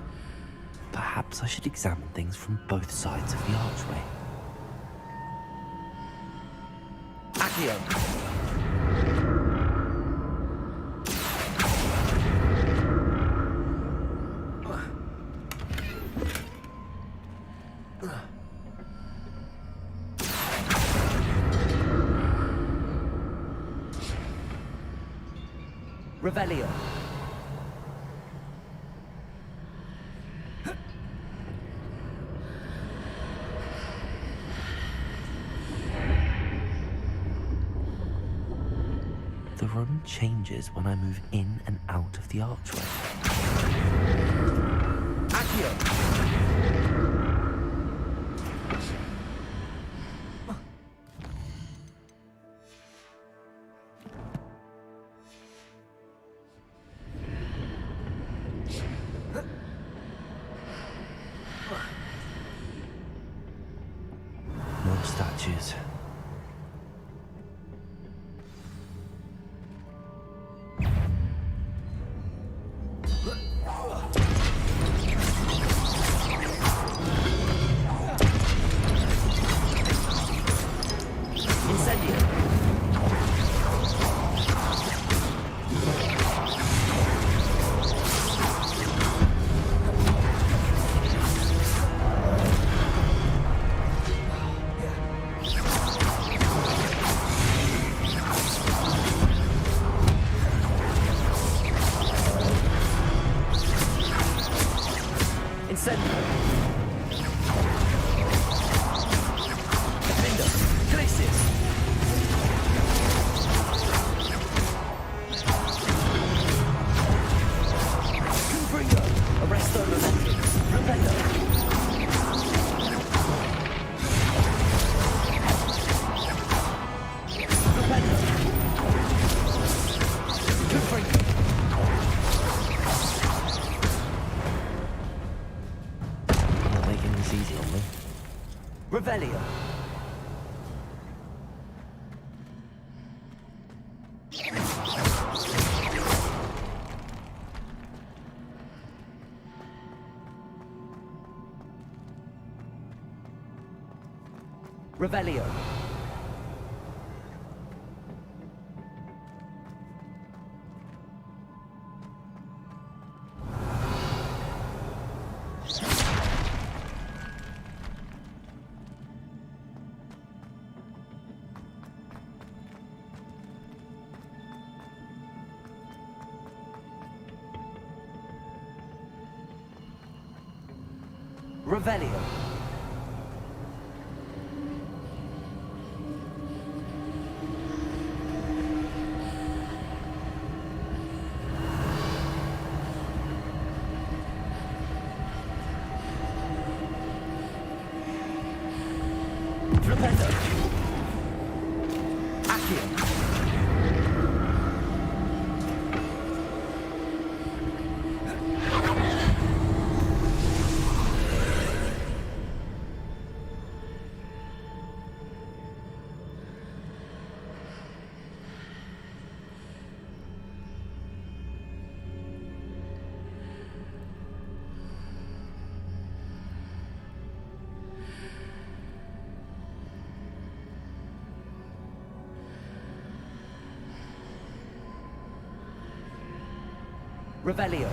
Perhaps I should examine things from both sides of the archway. Accio! Revelio. The room changes when I move in and out of the archway. Accio! More statues. Revelio. Revelio. Revelio. Flipendo. Accio. Revelio.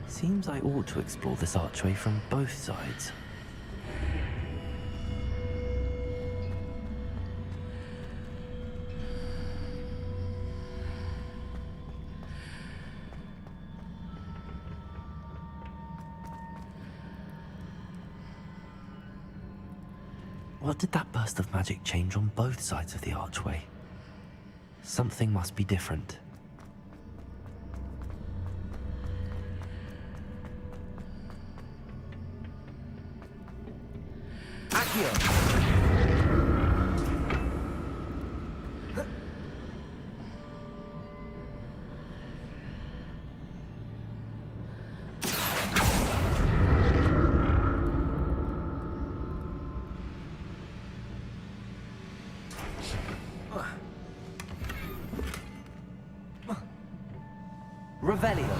Seems I ought to explore this archway from both sides. What did that burst of magic change on both sides of the archway? Something must be different. Accio! Revelio.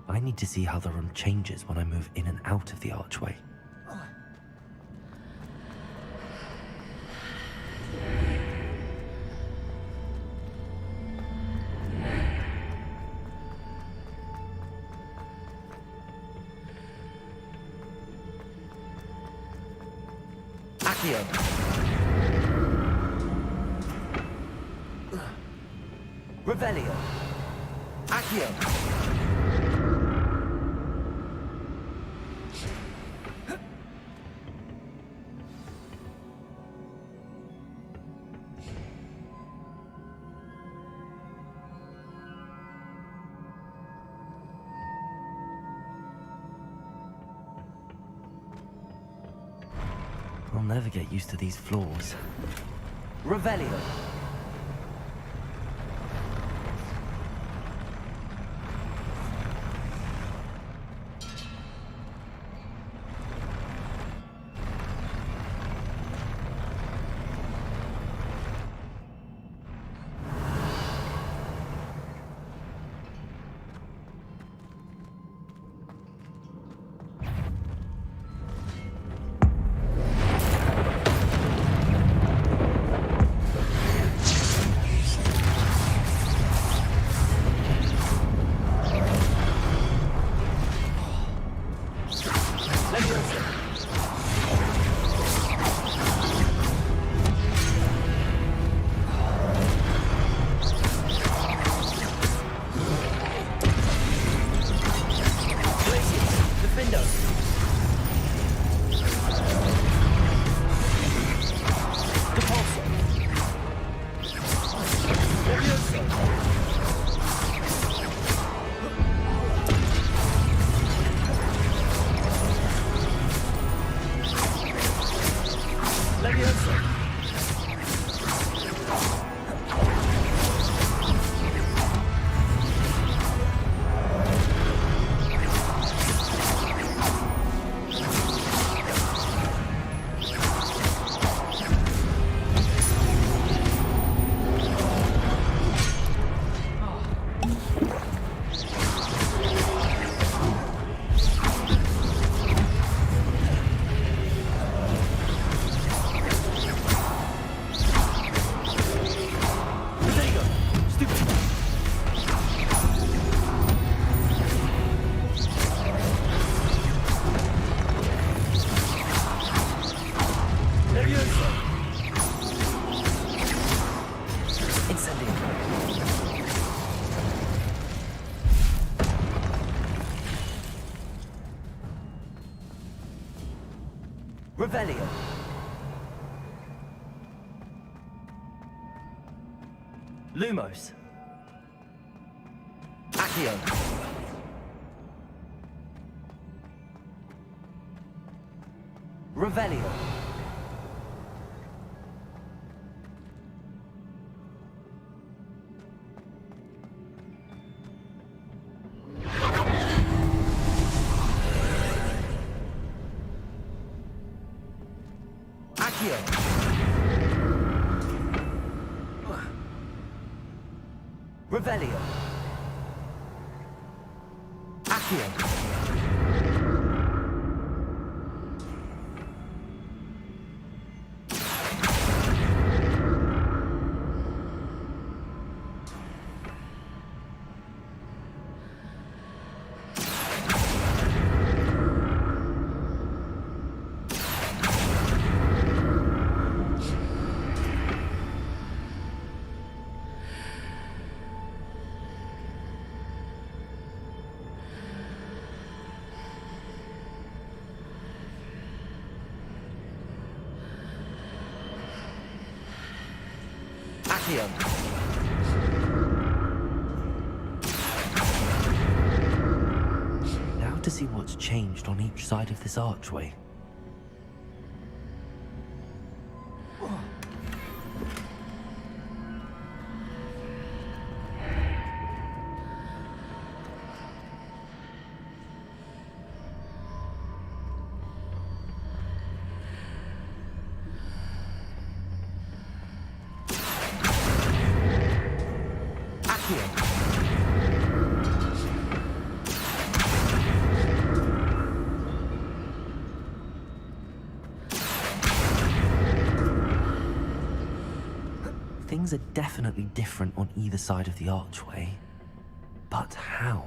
I need to see how the room changes when I move in and out of the archway. Accio. Revelio. Accio. I'll never get used to these floors. Revelio. Revelio. Lumos. Accio. Revelio. Accio. Revelio. Accio. Accio. Now to see what's changed on each side of this archway. Things are definitely different on either side of the archway. But how?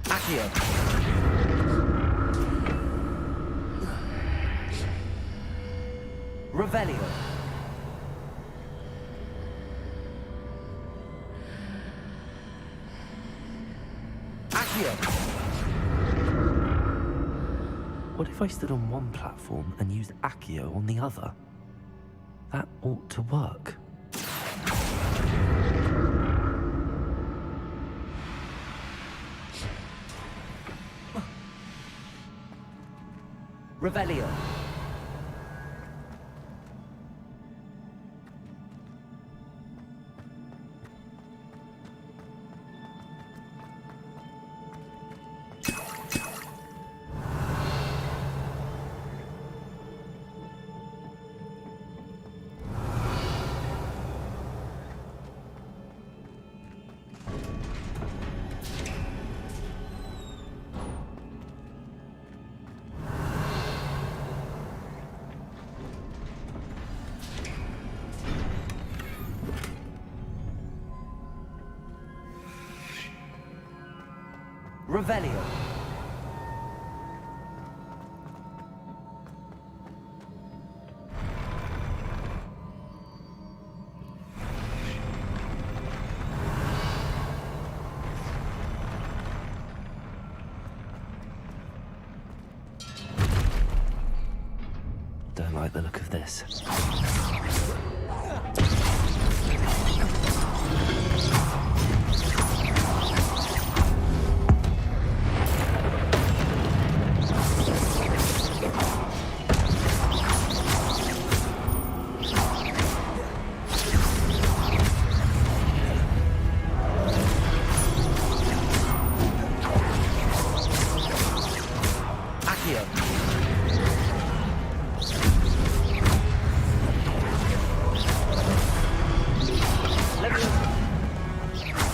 Accio. Revelio. What if I stood on one platform and used Accio on the other? That ought to work. Revelio. Revelio. Don't like the look of this.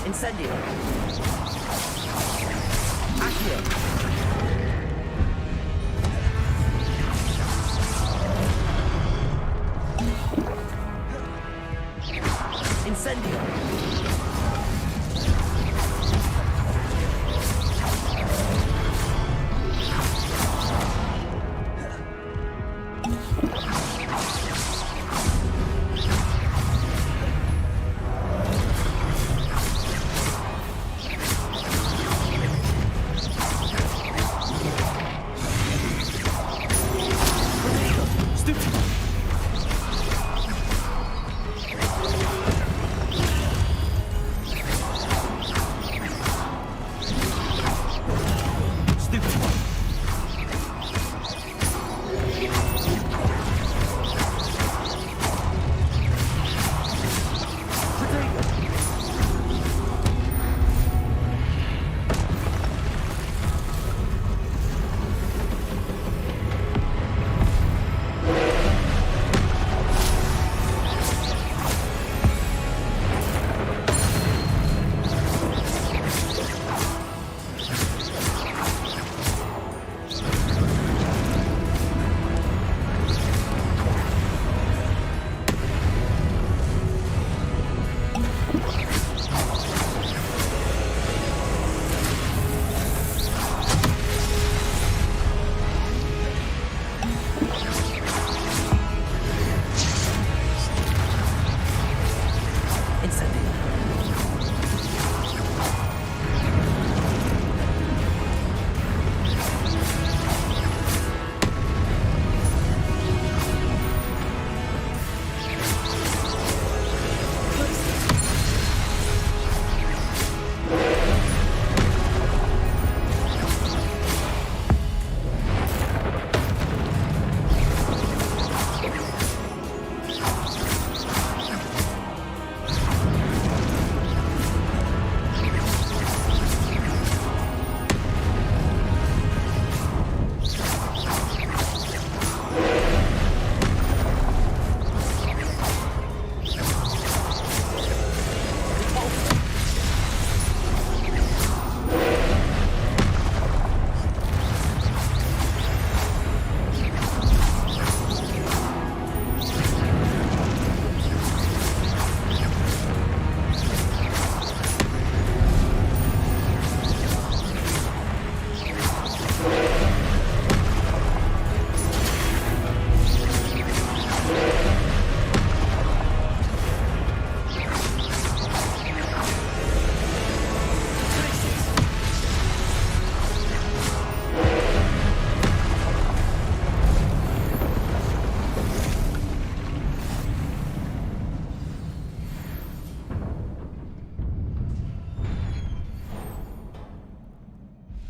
Incendio. Accio. Incendio.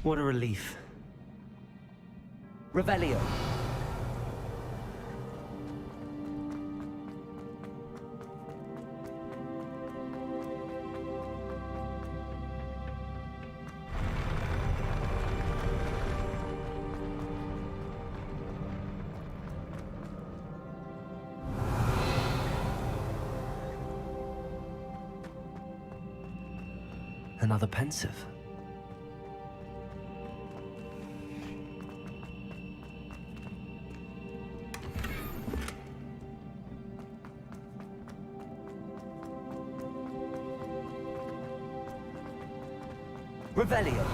What a relief. Revelio. Another pensive. Revelio.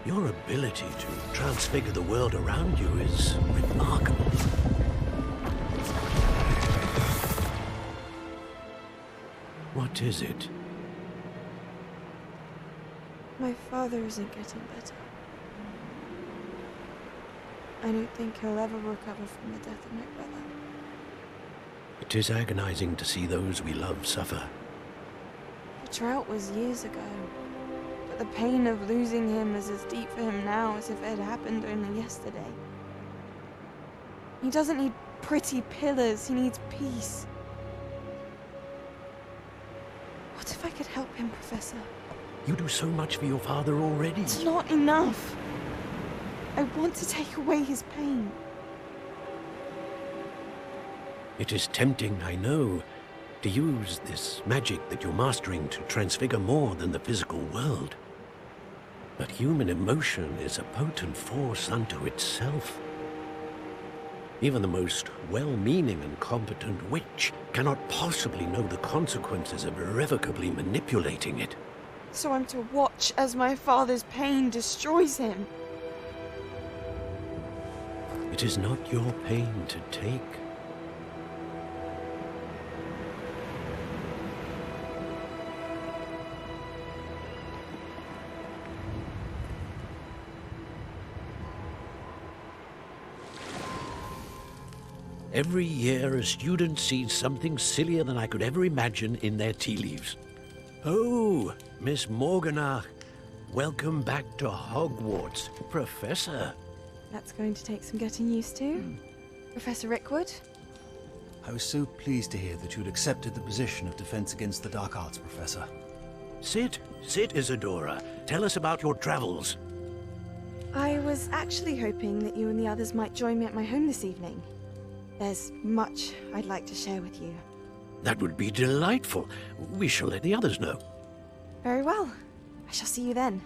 Your ability to transfigure the world around you is remarkable. What is it? My father isn't getting better. I don't think he'll ever recover from the death of my brother. It is agonizing to see those we love suffer. The drought was years ago. But the pain of losing him is as deep for him now as if it had happened only yesterday. He doesn't need pretty pillars, he needs peace. What if I could help him, Professor? You do so much for your father already. It's not enough. I want to take away his pain. It is tempting, I know, to use this magic that you're mastering to transfigure more than the physical world. But human emotion is a potent force unto itself. Even the most well-meaning and competent witch cannot possibly know the consequences of irrevocably manipulating it. So I'm to watch as my father's pain destroys him. It is not your pain to take. Every year, a student sees something sillier than I could ever imagine in their tea leaves. Oh, Miss Morganach, welcome back to Hogwarts, Professor. That's going to take some getting used to. Professor Rickwood? I was so pleased to hear that you'd accepted the position of Defense Against the Dark Arts, Professor. Sit, Isadora. Tell us about your travels. I was actually hoping that you and the others might join me at my home this evening. There's much I'd like to share with you. That would be delightful. We shall let the others know. Very well. I shall see you then.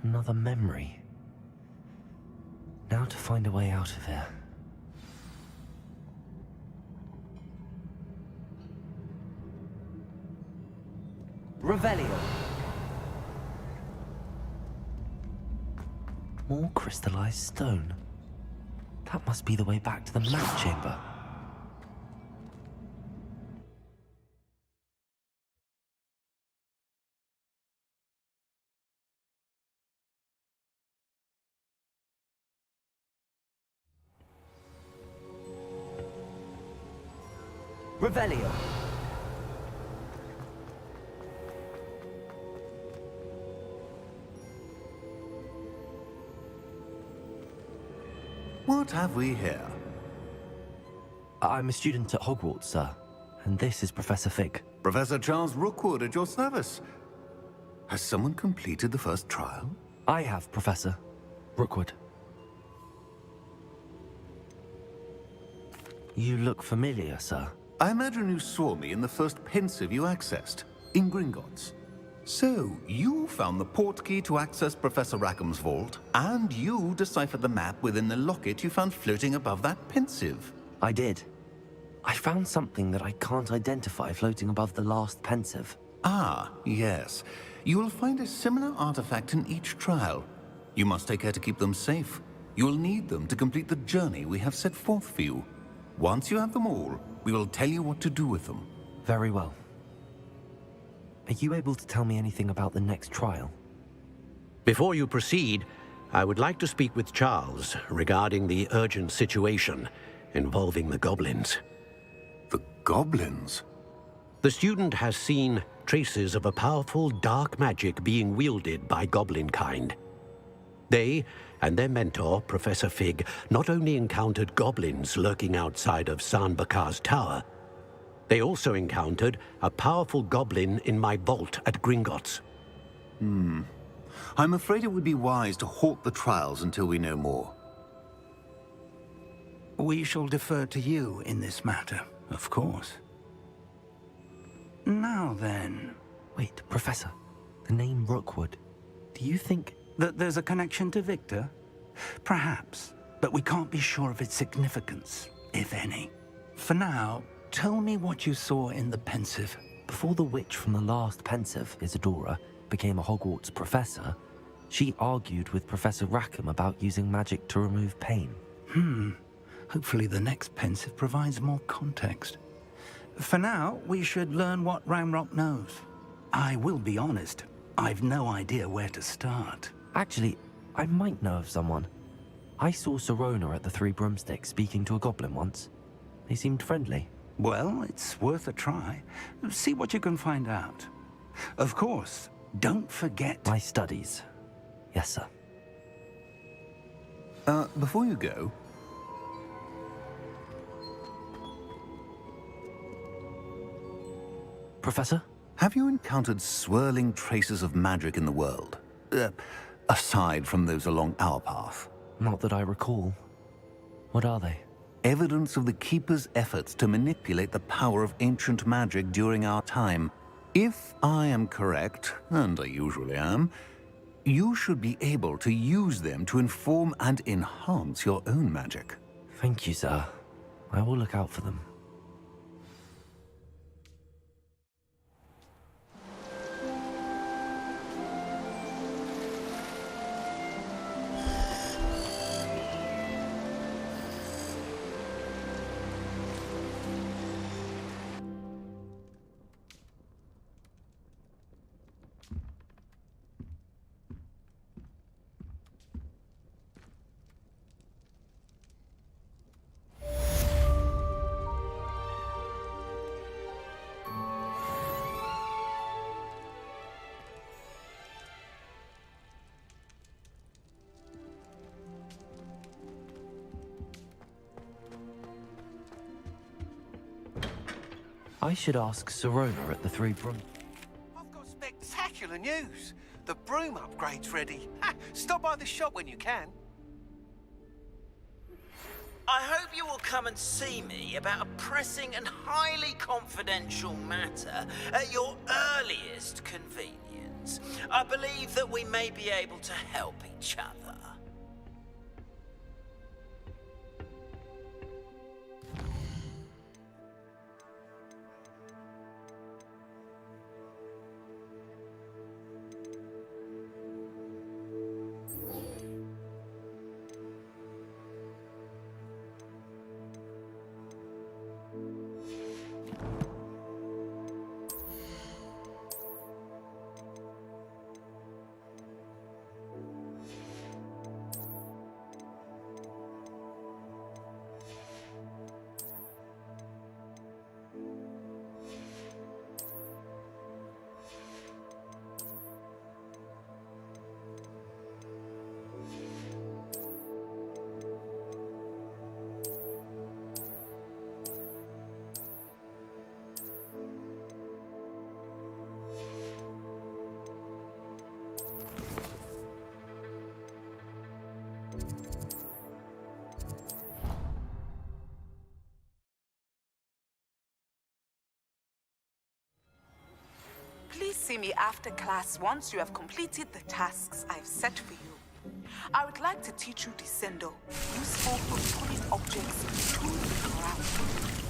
Another memory. Now to find a way out of here. Revelio. More crystallized stone. That must be the way back to the map chamber. Revelio. What have we here? I'm a student at Hogwarts, sir. And this is Professor Fig. Professor Charles Rookwood at your service. Has someone completed the first trial? I have, Professor Rookwood. You look familiar, sir. I imagine you saw me in the first pensive you accessed, in Gringotts. So, you found the portkey to access Professor Rackham's vault, and you deciphered the map within the locket you found floating above that pensive. I did. I found something that I can't identify floating above the last pensive. Ah, yes. You will find a similar artifact in each trial. You must take care to keep them safe. You will need them to complete the journey we have set forth for you. Once you have them all, we will tell you what to do with them. Very well. Are you able to tell me anything about the next trial? Before you proceed, I would like to speak with Charles regarding the urgent situation involving the goblins. The goblins? The student has seen traces of a powerful dark magic being wielded by goblin kind. They and their mentor, Professor Fig, not only encountered goblins lurking outside of Sanbakar's tower, they also encountered a powerful goblin in my vault at Gringotts. I'm afraid it would be wise to halt the trials until we know more. We shall defer to you in this matter, of course. Now then... Wait, Professor. The name Rookwood. Do you think... that there's a connection to Victor? Perhaps, but we can't be sure of its significance, if any. For now, tell me what you saw in the pensive. Before the witch from the last pensive, Isadora, became a Hogwarts professor, she argued with Professor Rackham about using magic to remove pain. Hopefully the next pensive provides more context. For now, we should learn what Ramrock knows. I will be honest, I've no idea where to start. Actually, I might know of someone. I saw Sirona at the Three Broomsticks speaking to a goblin once. They seemed friendly. Well, it's worth a try. See what you can find out. Of course, don't forget... my studies. Yes, sir. Before you go... Professor? Have you encountered swirling traces of magic in the world? Aside from those along our path? Not that I recall. What are they? Evidence of the Keeper's efforts to manipulate the power of ancient magic during our time. If I am correct, and I usually am, you should be able to use them to inform and enhance your own magic. Thank you, sir. I will look out for them. I should ask Sirona at the Three Broom... I've got spectacular news. The broom upgrade's ready. Ha! Stop by the shop when you can. I hope you will come and see me about a pressing and highly confidential matter at your earliest convenience. I believe that we may be able to help each other. see me after class once you have completed the tasks I've set for you. I would like to teach you Descendo, useful for pulling objects to the ground.